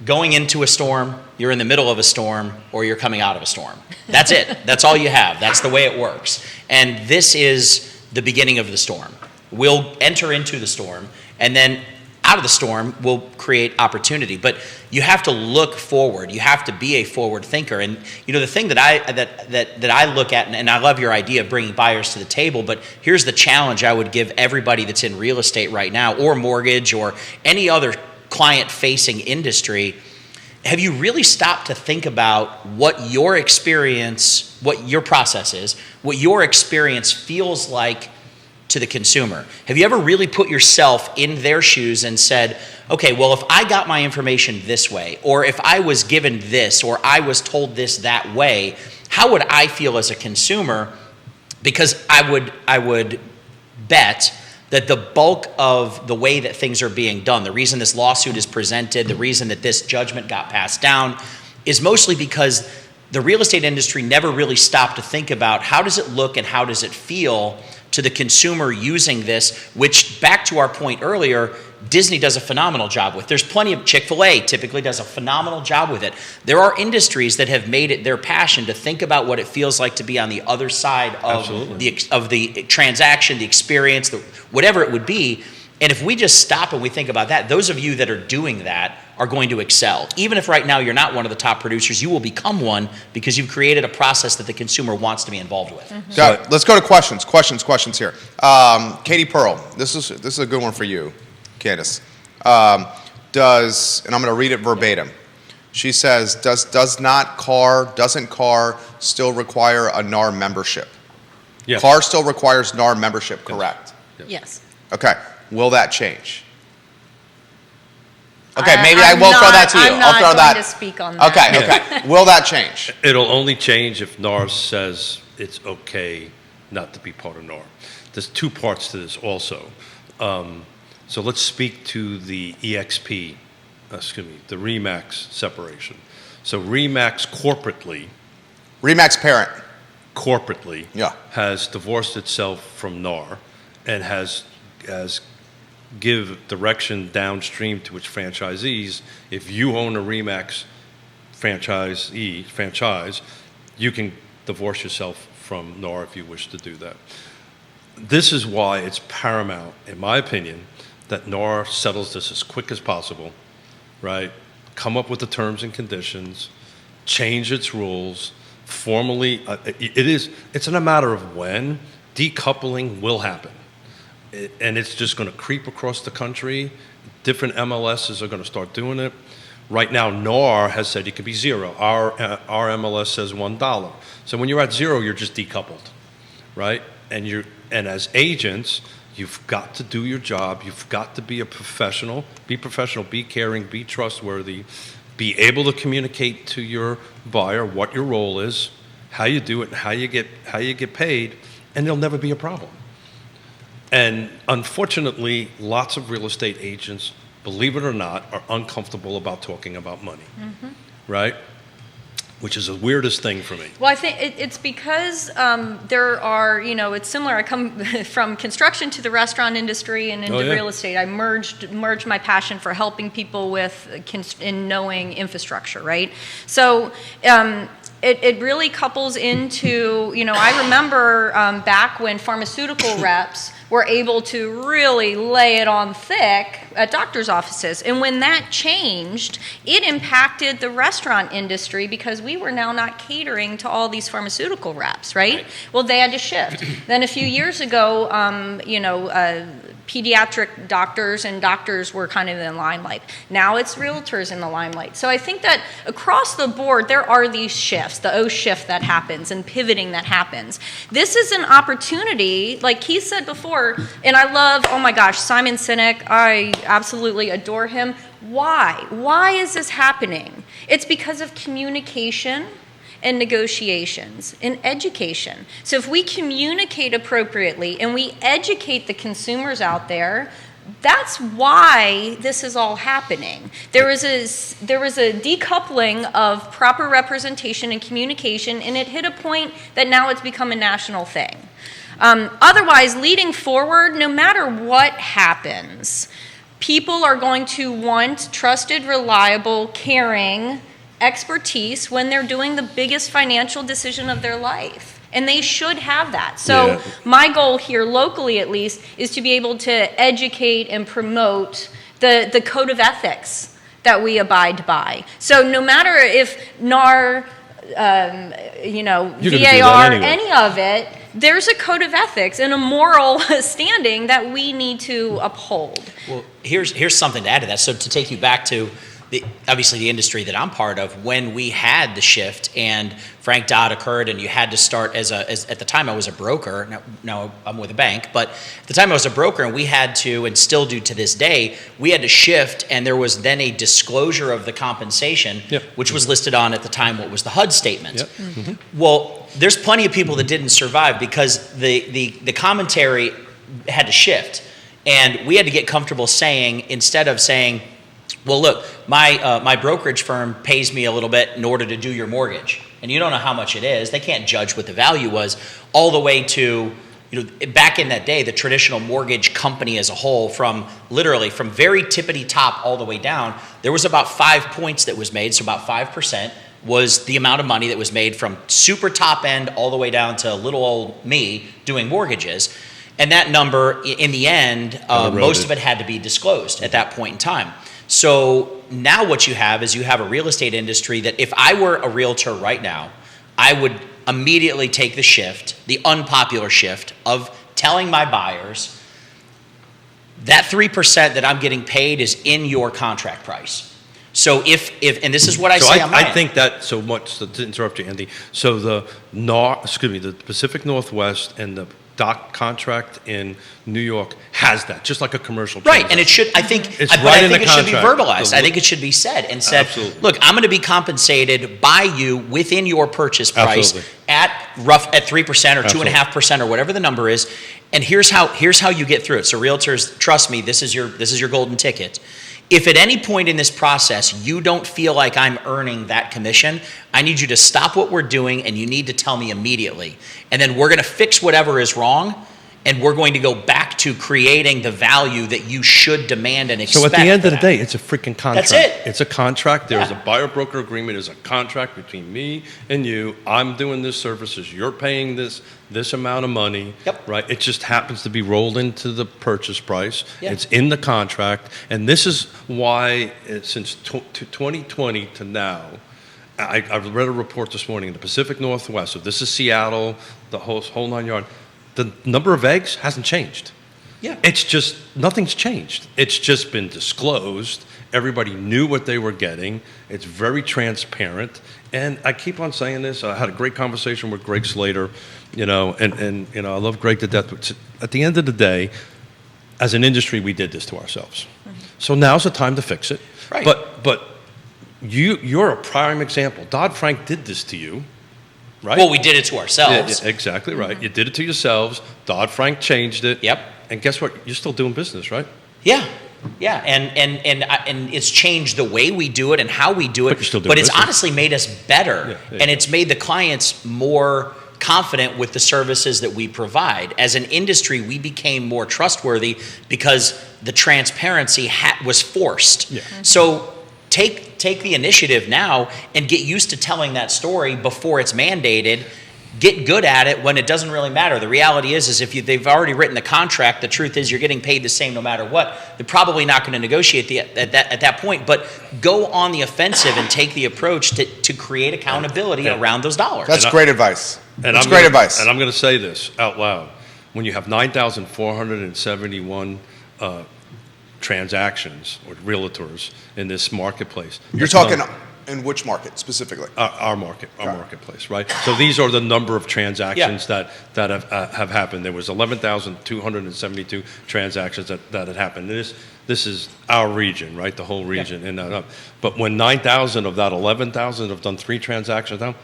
going into a storm, you're in the middle of a storm, or you're coming out of a storm. That's it. That's all you have. That's the way it works. And this is the beginning of the storm. We'll enter into the storm, and then out of the storm, we'll create opportunity. But you have to look forward. You have to be a forward thinker. And the thing that I look at, and I love your idea of bringing buyers to the table, but here's the challenge I would give everybody that's in real estate right now, or mortgage, or any other client-facing industry. Have you really stopped to think about what your experience, what your process is, what your experience feels like to the consumer? Have you ever really put yourself in their shoes and said, okay, well, if I got my information this way, or if I was given this, or I was told this that way, how would I feel as a consumer? Because I would bet that the bulk of the way that things are being done, the reason this lawsuit is presented, the reason that this judgment got passed down, is mostly because the real estate industry never really stopped to think about how does it look and how does it feel to the consumer using this, which, back to our point earlier, Disney does a phenomenal job with. There's plenty of Chick-fil-A typically does a phenomenal job with it. There are industries that have made it their passion to think about what it feels like to be on the other side of the transaction, the experience, whatever it would be. And if we just stop and we think about that, those of you that are doing that are going to excel. Even if right now you're not one of the top producers, you will become one because you've created a process that the consumer wants to be involved with. Got it. Let's go to questions here. Katie Pearl, this is a good one for you, Candice. And I'm going to read it verbatim. She says, doesn't CAR still require a NAR membership? Yes. CAR still requires NAR membership, correct? Yes. Okay. Will that change? Okay, maybe I will throw that to you. I'm not going to speak on that. Okay. Will that change? It'll only change if NAR says it's okay not to be part of NAR. There's two parts to this also. So let's speak to the the RE/MAX separation. So RE/MAX RE/MAX parent. corporately Yeah. has divorced itself from NAR and has give direction downstream to its franchisees. If you own a RE/MAX franchise, you can divorce yourself from NAR if you wish to do that. This is why it's paramount, in my opinion, that NAR settles this as quick as possible, right? Come up with the terms and conditions, change its rules, formally, it's not a matter of when, decoupling will happen. And it's just going to creep across the country. Different MLSs are going to start doing it. Right now, NAR has said it could be zero. Our MLS says $1. So when you're at zero, you're just decoupled, right? And as agents, you've got to do your job. You've got to be a professional. Be professional. Be caring. Be trustworthy. Be able to communicate to your buyer what your role is, how you do it, and how you get paid, and there'll never be a problem. And unfortunately, lots of real estate agents, believe it or not, are uncomfortable about talking about money, right? Which is the weirdest thing for me. Well, I think it's because there are, it's similar. I come from construction to the restaurant industry and into real estate. I merged my passion for helping people in knowing infrastructure, right? So it really couples into, I remember back when pharmaceutical reps were able to really lay it on thick at doctors' offices. And when that changed, it impacted the restaurant industry because we were now not catering to all these pharmaceutical reps, right? Well, they had to shift. Then a few years ago, pediatric doctors and doctors were kind of in the limelight. Now it's realtors in the limelight. So I think that across the board, there are these shifts, the O shift that happens and pivoting that happens. This is an opportunity, like Keith said before, and I love, oh my gosh, Simon Sinek, I absolutely adore him. Why? Why is this happening? It's because of communication and negotiations and education. So if we communicate appropriately and we educate the consumers out there, that's why this is all happening. There was a decoupling of proper representation and communication, and it hit a point that now it's become a national thing. Otherwise, leading forward, no matter what happens, people are going to want trusted, reliable, caring expertise when they're doing the biggest financial decision of their life. And they should have that. So my goal here, locally at least, is to be able to educate and promote the code of ethics that we abide by. So no matter if NAR, VAR, anyway, any of it, there's a code of ethics and a moral standing that we need to uphold. Well, here's something to add to that. So to take you back to obviously the industry that I'm part of, when we had the shift and Frank Dodd occurred and you had to start at the time I was a broker, now I'm with a bank, but at the time I was a broker and we had to, and still do to this day, we had to shift, and there was then a disclosure of the compensation, which was listed on at the time what was the HUD statement. Well, there's plenty of people that didn't survive because the commentary had to shift, and we had to get comfortable saying, instead of saying, well, look, my brokerage firm pays me a little bit in order to do your mortgage, and you don't know how much it is. They can't judge what the value was, all the way to, back in that day, the traditional mortgage company as a whole, from very tippity top all the way down, there was about 5 points that was made. So about 5% was the amount of money that was made from super top end all the way down to little old me doing mortgages. And that number, in the end, most of it had to be disclosed at that point in time. So now what you have is you have a real estate industry that if I were a realtor right now, I would immediately take the shift, the unpopular shift of telling my buyers that 3% that I'm getting paid is in your contract price. So if and this is what I say on my end. I think that so much to interrupt you, Andy. So the Pacific Northwest and the doc contract in New York has that, just like a commercial transaction. Right, and it should, I think, It's but right I in think the it should be contract. verbalized. I think it should be said and said, Absolutely. look, I'm going to be compensated by you within your purchase price Absolutely. at 3% or 2.5% or whatever the number is, and here's how you get through it. So realtors, trust me, this is your golden ticket. If at any point in this process you don't feel like I'm earning that commission, I need you to stop what we're doing and you need to tell me immediately. And then we're going to fix whatever is wrong, and we're going to go back to creating the value that you should demand and expect. So at the end for of the that. day, it's a freaking contract. That's it. It's a contract. There's Yeah. a buyer-broker agreement. There's a contract between me and you. I'm doing this services. You're paying this amount of money. Yep. Right? It just happens to be rolled into the purchase price. Yeah. It's in the contract. And this is why, since 2020 to now, I read a report this morning in the Pacific Northwest. So this is Seattle, the whole 9 yards. The number of eggs hasn't changed. Yeah. It's just, nothing's changed. It's just been disclosed. Everybody knew what they were getting. It's very transparent. And I keep on saying this. I had a great conversation with Greg Slater, and I love Greg to death. But at the end of the day, as an industry, we did this to ourselves. Mm-hmm. So now's the time to fix it. Right. But you're a prime example. Dodd-Frank did this to you. Right? Well, we did it to ourselves. Yeah, exactly right. You did it to yourselves. Dodd-Frank changed it. Yep. And guess what? You're still doing business, right? Yeah. Yeah, and it's changed the way we do it and how we do it. But you're still doing But it's business. honestly made us better, Yeah, and it's made the clients more confident with the services that we provide. As an industry, we became more trustworthy because the transparency was forced. Yeah. So take the initiative now and get used to telling that story before it's mandated. Get good at it when it doesn't really matter. The reality is if they've already written the contract, the truth is you're getting paid the same no matter what. They're probably not going to negotiate at that point, but go on the offensive and take the approach to create accountability around those dollars. That's great advice. And That's I'm great gonna- advice. And I'm going to say this out loud. When you have 9,471 transactions or realtors in this marketplace. You're talking in which market specifically? Our marketplace, right? So these are the number of transactions that have happened. There was 11,272 transactions that had happened. This is our region, right? The whole region. Yeah. And but when 9,000 of that 11,000 have done 3 transactions now,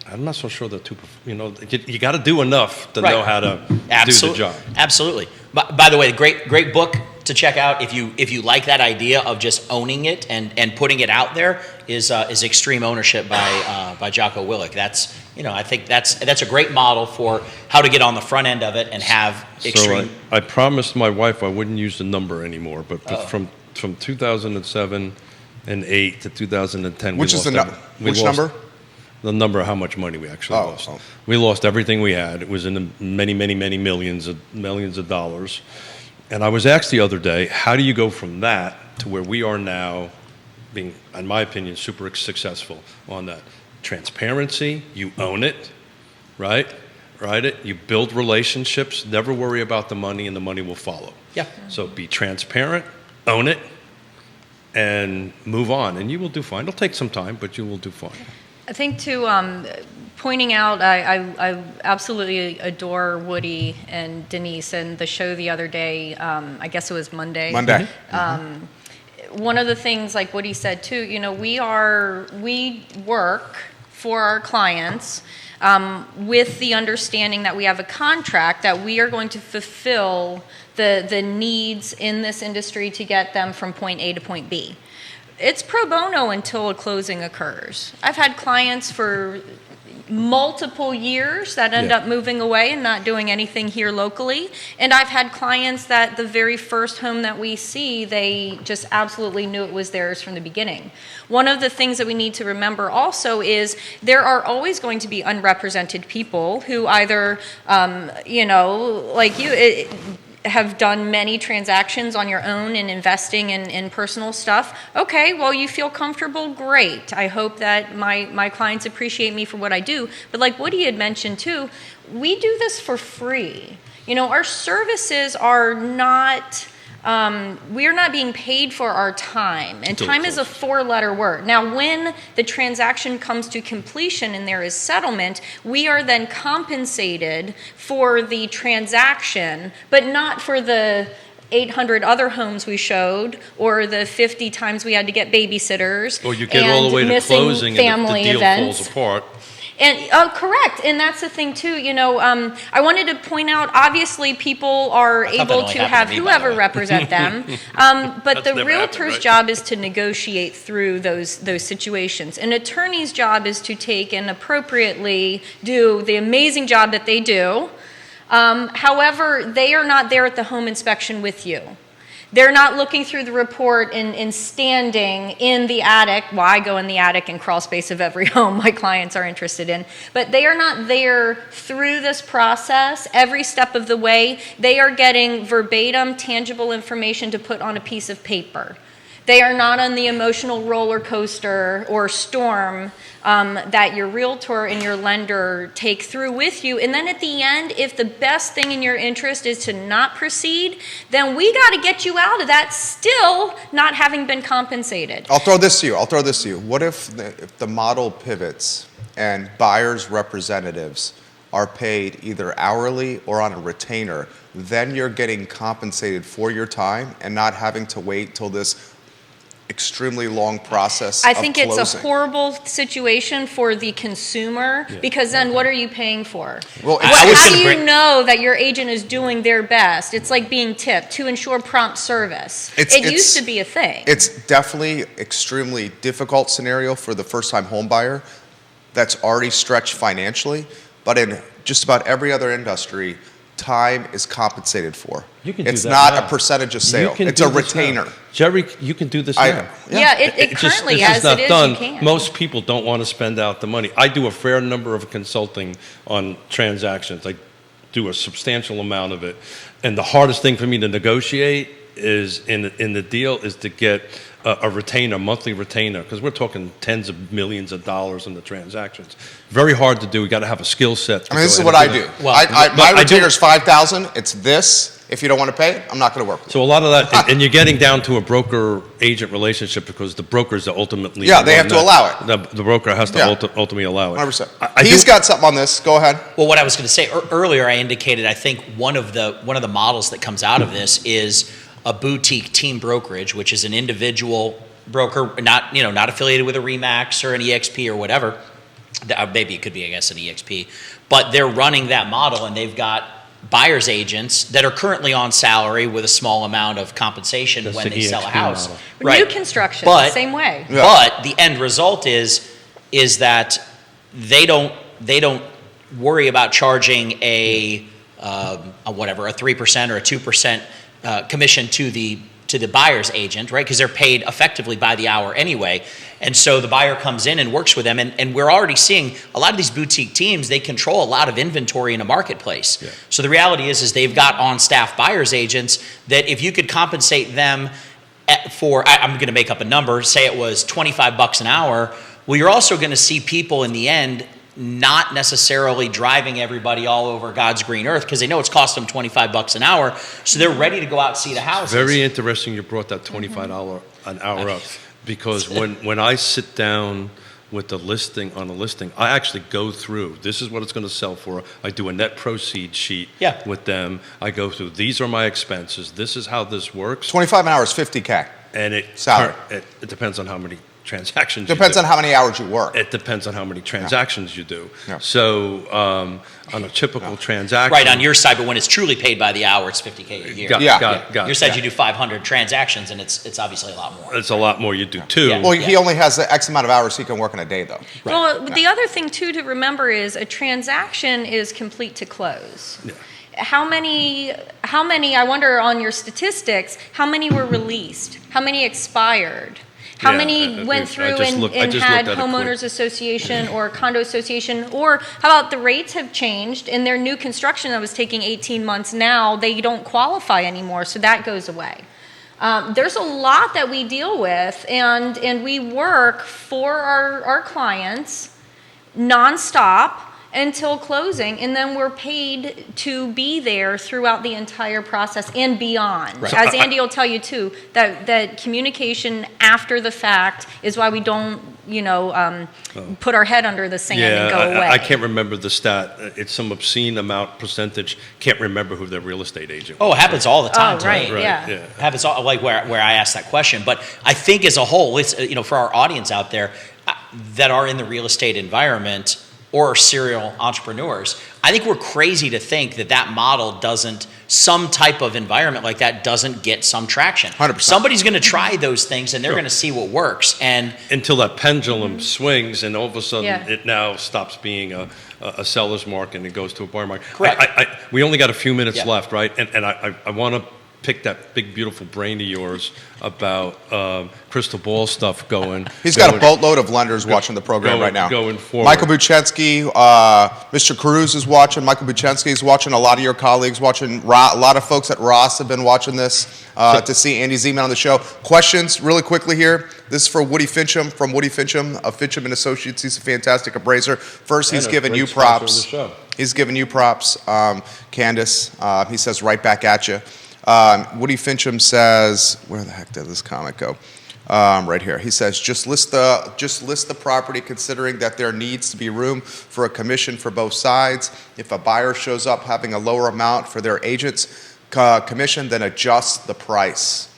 I'm not so sure that you got to do enough to know how to do the job. Absolutely. By the way, great book to check out if you like that idea of just owning it and putting it out there is Extreme Ownership by Jocko Willink. That's I think that's a great model for how to get on the front end of it and have extreme. So I promised my wife I wouldn't use the number anymore, but from 2007 and 8 to 2010, Which is the number? Which number? The number of how much money we actually lost. Oh. We lost everything we had. It was in the many millions of dollars. And I was asked the other day, how do you go from that to where we are now, being, in my opinion, super successful on that? Transparency, you own it, right? You build relationships, never worry about the money, and the money will follow. Yeah. So be transparent, own it, and move on, and you will do fine. It'll take some time, but you will do fine. I think pointing out, I absolutely adore Woody and Denise, and the show the other day, I guess it was Monday. One of the things, like Woody said too, we work for our clients with the understanding that we have a contract that we are going to fulfill the needs in this industry to get them from point A to point B. It's pro bono until a closing occurs. I've had clients for multiple years that end up moving away and not doing anything here locally. And I've had clients that the very first home that we see, they just absolutely knew it was theirs from the beginning. One of the things that we need to remember also is there are always going to be unrepresented people who either, like you, have done many transactions on your own and investing in personal stuff. Okay, well, you feel comfortable, great. I hope that my clients appreciate me for what I do. But like Woody had mentioned too, we do this for free. Our services are not, we are not being paid for our time. And time is a 4-letter word. Now, when the transaction comes to completion and there is settlement, we are then compensated for the transaction, but not for the 800 other homes we showed, or the 50 times we had to get babysitters. Or you get all the way to closing and the deal falls apart. And correct, and that's the thing too. I wanted to point out. Obviously, people are able to have whoever represent them, but the realtor's job is to negotiate through those situations. An attorney's job is to take and appropriately do the amazing job that they do. However, they are not there at the home inspection with you. They're not looking through the report and standing in the attic. Well, I go in the attic and crawl space of every home my clients are interested in. But they are not there through this process every step of the way. They are getting verbatim, tangible information to put on a piece of paper. They are not on the emotional roller coaster or storm that your realtor and your lender take through with you. And then at the end, if the best thing in your interest is to not proceed, then we got to get you out of that still not having been compensated. I'll throw this to you. What if the model pivots and buyers' representatives are paid either hourly or on a retainer? Then you're getting compensated for your time and not having to wait till this extremely long process I of think closing. It's a horrible situation for the consumer because then what are you paying for? Well, How do you know that your agent is doing their best? It's like being tipped to ensure prompt service. It used to be a thing. It's definitely extremely difficult scenario for the first-time home buyer that's already stretched financially, but in just about every other industry, time is compensated for. It's not a percentage of sale. It's a retainer. Jerry, you can do this now. It currently, as it is, you can. Most people don't want to spend out the money. I do a fair number of consulting on transactions. I do a substantial amount of it. And the hardest thing for me to negotiate is in the deal is to get a retainer, monthly retainer, because we're talking tens of millions of dollars in the transactions. Very hard to do. We got to have a skill set. This is what I do. My retainer's $5,000. It's this. If you don't want to pay it, I'm not going to work with you. So a lot of that, and you're getting down to a broker-agent relationship because the brokers are ultimately... Yeah, they have to allow it. The broker has to ultimately allow it. 100%. He's got something on this. Go ahead. Well, what I was going to say earlier, I indicated, I think one of the models that comes out of this is a boutique team brokerage, which is an individual broker, not affiliated with a RE/MAX or an EXP or whatever. Maybe it could be, I guess, an EXP. But they're running that model, and they've got buyer's agents that are currently on salary with a small amount of compensation when they sell a house. Right. New construction, same way. Yeah. But the end result is that they don't worry about charging a 3% or a 2% commission to the buyer's agent, right? Because they're paid effectively by the hour anyway. And so the buyer comes in and works with them. And we're already seeing a lot of these boutique teams, they control a lot of inventory in a marketplace. Yeah. So the reality is they've got on-staff buyer's agents that if you could compensate them I'm going to make up a number, say it was $25 an hour, well, you're also going to see people in the end not necessarily driving everybody all over God's green earth because they know it's cost them $25 an hour, so they're ready to go out and see the houses. Very interesting you brought that $25 an hour up, because when I sit down with the listing, I actually go through, this is what it's going to sell for. I do a net proceeds sheet with them. I go through, these are my expenses. This is how this works. 25 an hour is $50K. And salary. It depends on how many transactions. Depends on how many hours you work. It depends on how many transactions you do. Yeah. So on a typical transaction, Right, on your side, but when it's truly paid by the hour, it's $50K a year. Got Your side, yeah. you do 500 transactions, and it's obviously a lot more. It's a lot more you do too. Yeah. Well, he only has the X amount of hours he can work in a day, though. Well, the other thing too to remember is a transaction is complete to close. Yeah. How many, I wonder on your statistics, how many were released? How many expired? How Yeah, many went I through just and, looked- I and just had looked at it quick. homeowners association or condo association? Or how about the rates have changed and their new construction that was taking 18 months now, they don't qualify anymore, so that goes away. There's a lot that we deal with, and we work for our clients nonstop until closing, and then we're paid to be there throughout the entire process and beyond. Right. As Andy will tell you too, that communication after the fact is why we don't, put our head under the sand and go away. I can't remember the stat. It's some obscene amount percentage. Can't remember who their real estate agent was. Oh, it happens all the time. Oh, to right, me. yeah. It happens all, like where I asked that question. But I think as a whole, it's, for our audience out there that are in the real estate environment or serial entrepreneurs, I think we're crazy to think that model doesn't, some type of environment like that doesn't get some traction. 100%. Somebody's going to try those things and they're going to see what works. And Until that pendulum swings, and all of a sudden Yeah. it now stops being a seller's market and it goes to a buyer market. Correct. We only got a few minutes Yeah. left, right? And I want to pick that big, beautiful brain of yours about crystal ball stuff going. He's got a boatload of lenders watching the program right now. Going forward. Michael Buchensky, Mr. Cruz is watching. Michael Buchensky is watching. A lot of your colleagues watching. A lot of folks at Ross have been watching this to see Andy Zemon on the show. Questions, really quickly here. This is for Woody Fincham from Woody Fincham of Fincham and Associates. He's a fantastic appraiser. First, he's And a giving great you sponsor of props. the show. He's giving you props, Candice. He says right back at you. Woody Fincham says, where the heck did this comment go? Right here. He says, just list the property, considering that there needs to be room for a commission for both sides. If a buyer shows up having a lower amount for their agent's commission, then adjust the price.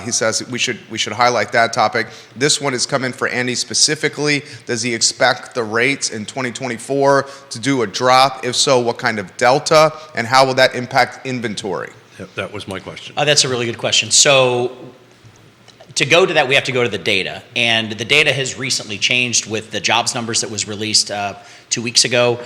He says we should highlight that topic. This one is coming for Andy specifically. Does he expect the rates in 2024 to do a drop? If so, what kind of delta, and how will that impact inventory? Yep, that was my question. that's a really good question. So to go to that, we have to go to the data. And the data has recently changed with the jobs numbers that was released 2 weeks ago.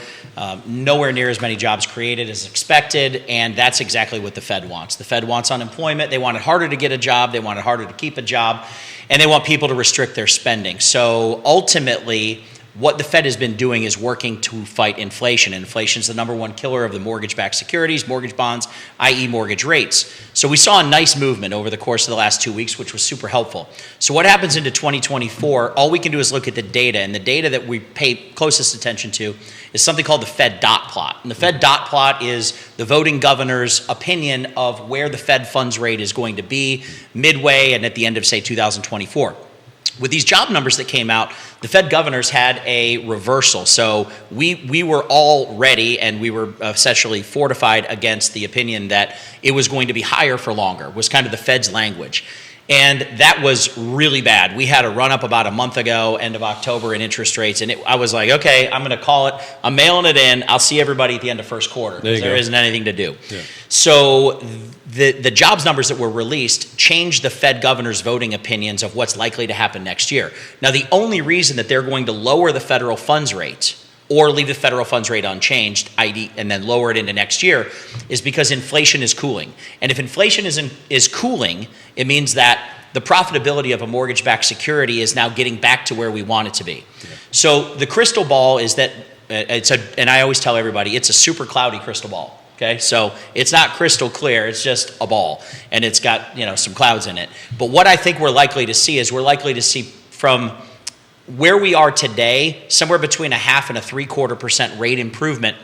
Nowhere near as many jobs created as expected, and that's exactly what the Fed wants. The Fed wants unemployment. They want it harder to get a job. They want it harder to keep a job. And they want people to restrict their spending. So ultimately, what the Fed has been doing is working to fight inflation. Inflation is the number one killer of the mortgage-backed securities, mortgage bonds, i.e. mortgage rates. So we saw a nice movement over the course of the last 2 weeks, which was super helpful. So what happens into 2024, all we can do is look at the data, and the data that we pay closest attention to is something called the Fed dot plot. And the Fed dot plot is the voting governor's opinion of where the Fed funds rate is going to be midway and at the end of, say, 2024. With these job numbers that came out, the Fed governors had a reversal. So we were all ready, and we were essentially fortified against the opinion that it was going to be higher for longer, was kind of the Fed's language. And that was really bad. We had a run up about a month ago, end of October, in interest rates. And I was like, okay, I'm going to call it. I'm mailing it in. I'll see everybody at the end of first quarter. There isn't anything to do. Yeah. So the jobs numbers that were released changed the Fed governor's voting opinions of what's likely to happen next year. Now, the only reason that they're going to lower the federal funds rate or leave the federal funds rate unchanged, and then lower it into next year, is because inflation is cooling. And if inflation is cooling, it means that the profitability of a mortgage-backed security is now getting back to where we want it to be. Yeah. So the crystal ball is that, and I always tell everybody, it's a super cloudy crystal ball. Okay, so it's not crystal clear, it's just a ball, and it's got some clouds in it. But what I think we're likely to see from where we are today, somewhere between 0.5% and 0.75% rate improvement,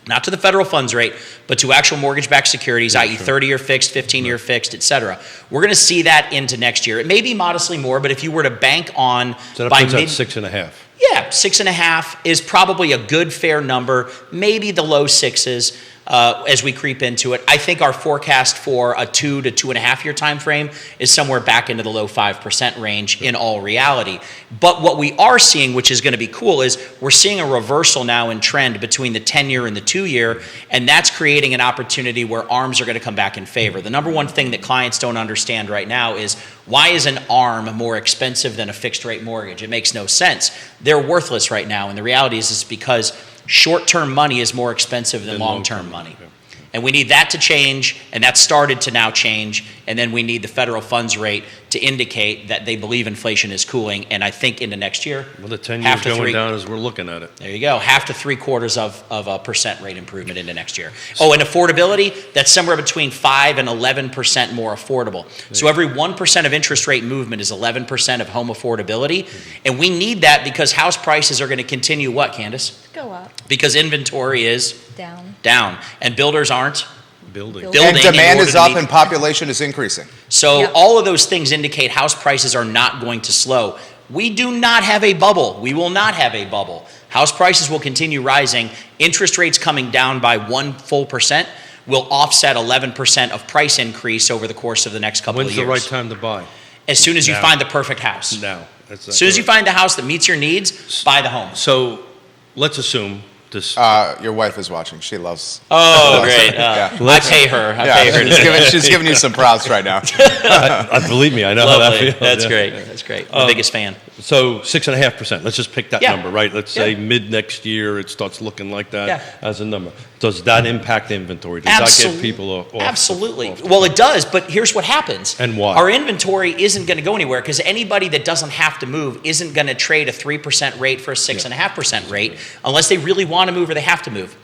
not to the federal funds rate, but to actual mortgage-backed securities, i.e. 30-year fixed, 15-year fixed, et cetera. We're going to see that into next year. It may be modestly more, but if you were to bank on So that by puts out 6.5. Yeah, 6.5 is probably a good, fair number, maybe the low sixes as we creep into it. I think our forecast for a 2 to 2.5 year time frame is somewhere back into the low 5% range in all reality. But what we are seeing, which is going to be cool, is we're seeing a reversal now in trend between the 10-year and the 2-year, and that's creating an opportunity where ARMs are going to come back in favor. The number one thing that clients don't understand right now is, why is an ARM more expensive than a fixed rate mortgage? It makes no sense. They're worthless right now, and the reality is because short-term money is more expensive than long-term money. Yeah. And we need that to change, and that started to now change, and then we need the federal funds rate to indicate that they believe inflation is cooling, and I think into next year, Well, the 10 years going down as we're looking at it. there you go, 0.5 to 0.75 of a percent rate improvement into next year. Oh, and affordability, that's somewhere between 5 and 11% more affordable. So every 1% of interest rate movement is 11% of home affordability, and we need that because house prices are going to continue what, Candice? Go up, Because inventory is down. and builders aren't Building. building. And in demand order is to up meet- and population is increasing. So Yep. all of those things indicate house prices are not going to slow. We do not have a bubble. We will not have a bubble. House prices will continue rising. Interest rates coming down by 1 full percent will offset 11% of price increase over the course of the next couple When's of the years. right time to buy? As soon as you Now. find the perfect house. Now. That's As soon as you find the house that meets your needs, buy the home. So let's assume this. Your wife is watching. She loves. Oh, great. Yeah. I pay her. I pay her to she's giving you some props right now. Believe me, I know how that Lovely. feels. That's yeah. great. That's great. The biggest fan. So 6.5%. Let's just pick that Yeah. number, right? Let's say Yeah. mid next year it starts looking like that Yeah. as a number. Does that impact inventory? Does that get people off? Absolutely. off- Well, it does, but here's what happens. And why? Our inventory isn't going to go anywhere because anybody that doesn't have to move isn't going to trade a 3% rate for a 6.5% rate unless they really want to move or they have to move.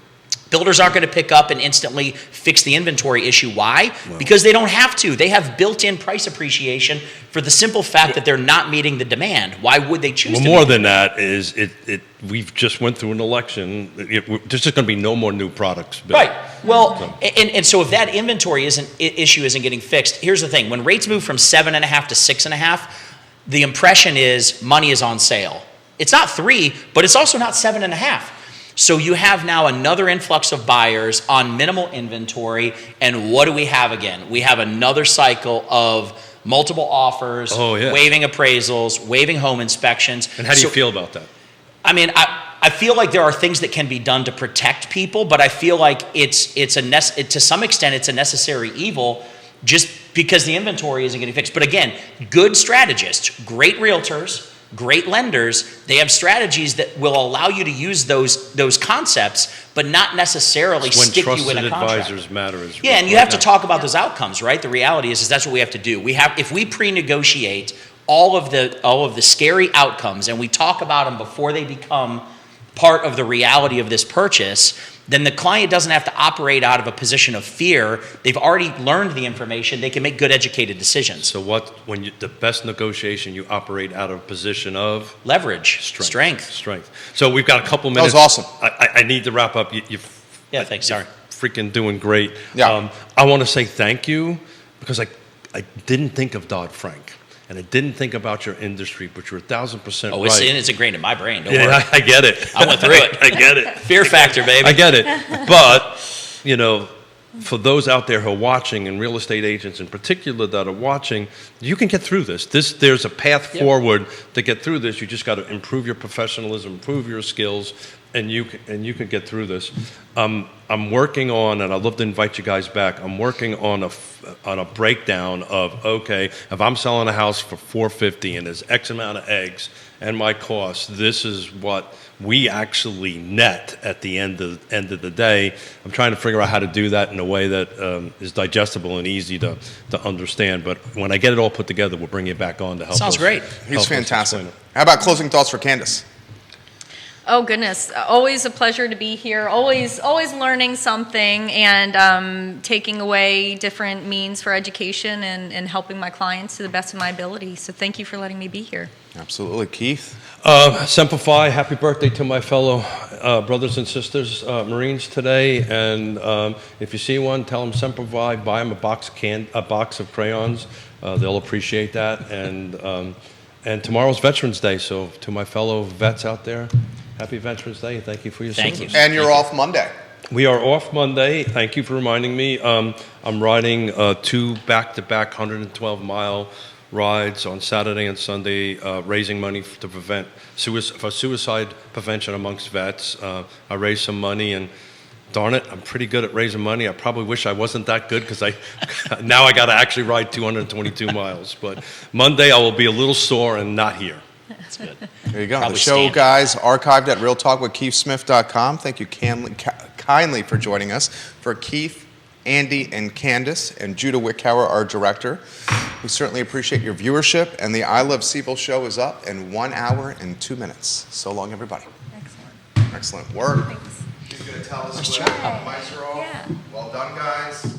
Builders aren't going to pick up and instantly fix the inventory issue. Why? Because they don't have to. They have built-in price appreciation for the simple fact that they're not meeting the demand. Why would they choose Well, to? more meet than that is we've just went through an election. There's just going to be no more new products built. Right. Well, and so if that inventory issue isn't getting fixed, here's the thing. When rates move from 7.5 to 6.5, the impression is money is on sale. It's not 3, but it's also not 7.5. So you have now another influx of buyers on minimal inventory, and what do we have again? We have another cycle of multiple offers, Oh, yeah. waiving appraisals, waiving home inspections. And how do you So- feel about that? I mean, I feel like there are things that can be done to protect people, but I feel like to some extent it's a necessary evil just because the inventory isn't getting fixed. But again, good strategists, great realtors, great lenders, they have strategies that will allow you to use those concepts, but not necessarily When stick you in trusted a contract. advisors matter is Yeah, and you right have to now. talk about those outcomes, right? The reality is that's what we have to do. If we pre-negotiate all of the scary outcomes and we talk about them before they become part of the reality of this purchase, then the client doesn't have to operate out of a position of fear. They've already learned the information. They can make good educated decisions. So the best negotiation, you operate out of a position of Leverage, strength. So we've got a couple That was minutes. awesome. I need to wrap up. Yeah, thanks. Sorry. Freaking doing great. Yeah. I want to say thank you because I didn't think of Dodd-Frank and I didn't think about your industry, but you're 1,000% Oh, right. it's ingrained in my brain. Don't Yeah, worry. I get it. I went through it. I get it. Fear factor, baby. I get it. But, for those out there who are watching, and real estate agents in particular that are watching, you can get through this. There's a path forward to get through this. You just got to improve your professionalism, improve your skills, and you can get through this. I'm working on, and I'd love to invite you guys back. I'm working on a breakdown of, okay, if I'm selling a house for $450 and there's X amount of eggs and my cost, this is what we actually net at the end of the day. I'm trying to figure out how to do that in a way that is digestible and easy to understand. But when I get it all put together, we'll bring you back on to help. Sounds great. He's help us fantastic. explain it. How about closing thoughts for Candice? Oh goodness, always a pleasure to be here. Always learning something and taking away different means for education and helping my clients to the best of my ability. So thank you for letting me be here. Absolutely. Keith? Semper Fi, happy birthday to my fellow brothers and sisters, Marines today. And if you see one, tell them Semper Fi, buy them a box of crayons. They'll appreciate that. And And tomorrow's Veterans Day, so to my fellow vets out there, happy Veterans Day, and thank you for your Thank service. you. And you're off Monday. We are off Monday. Thank you for reminding me. I'm riding 2 back-to-back 112-mile rides on Saturday and Sunday, raising money to prevent suicide prevention amongst vets. I raised some money, and darn it, I'm pretty good at raising money. I probably wish I wasn't that good because now I got to actually ride 222 miles. But Monday I will be a little sore and not here. That's good. There you go. Probably The show, standing. guys, archived at realtalkwithkeithsmith.com. Thank you kindly for joining us. For Keith, Andy, and Candice, and Judah Wickhauer, our director, we certainly appreciate your viewership. And the I Love CVille show is up in 1 hour and 2 minutes. So long, everybody. Excellent. Excellent work. Thanks. She's going to tell us Nice when job. the mics are off. Yeah. Well done, guys.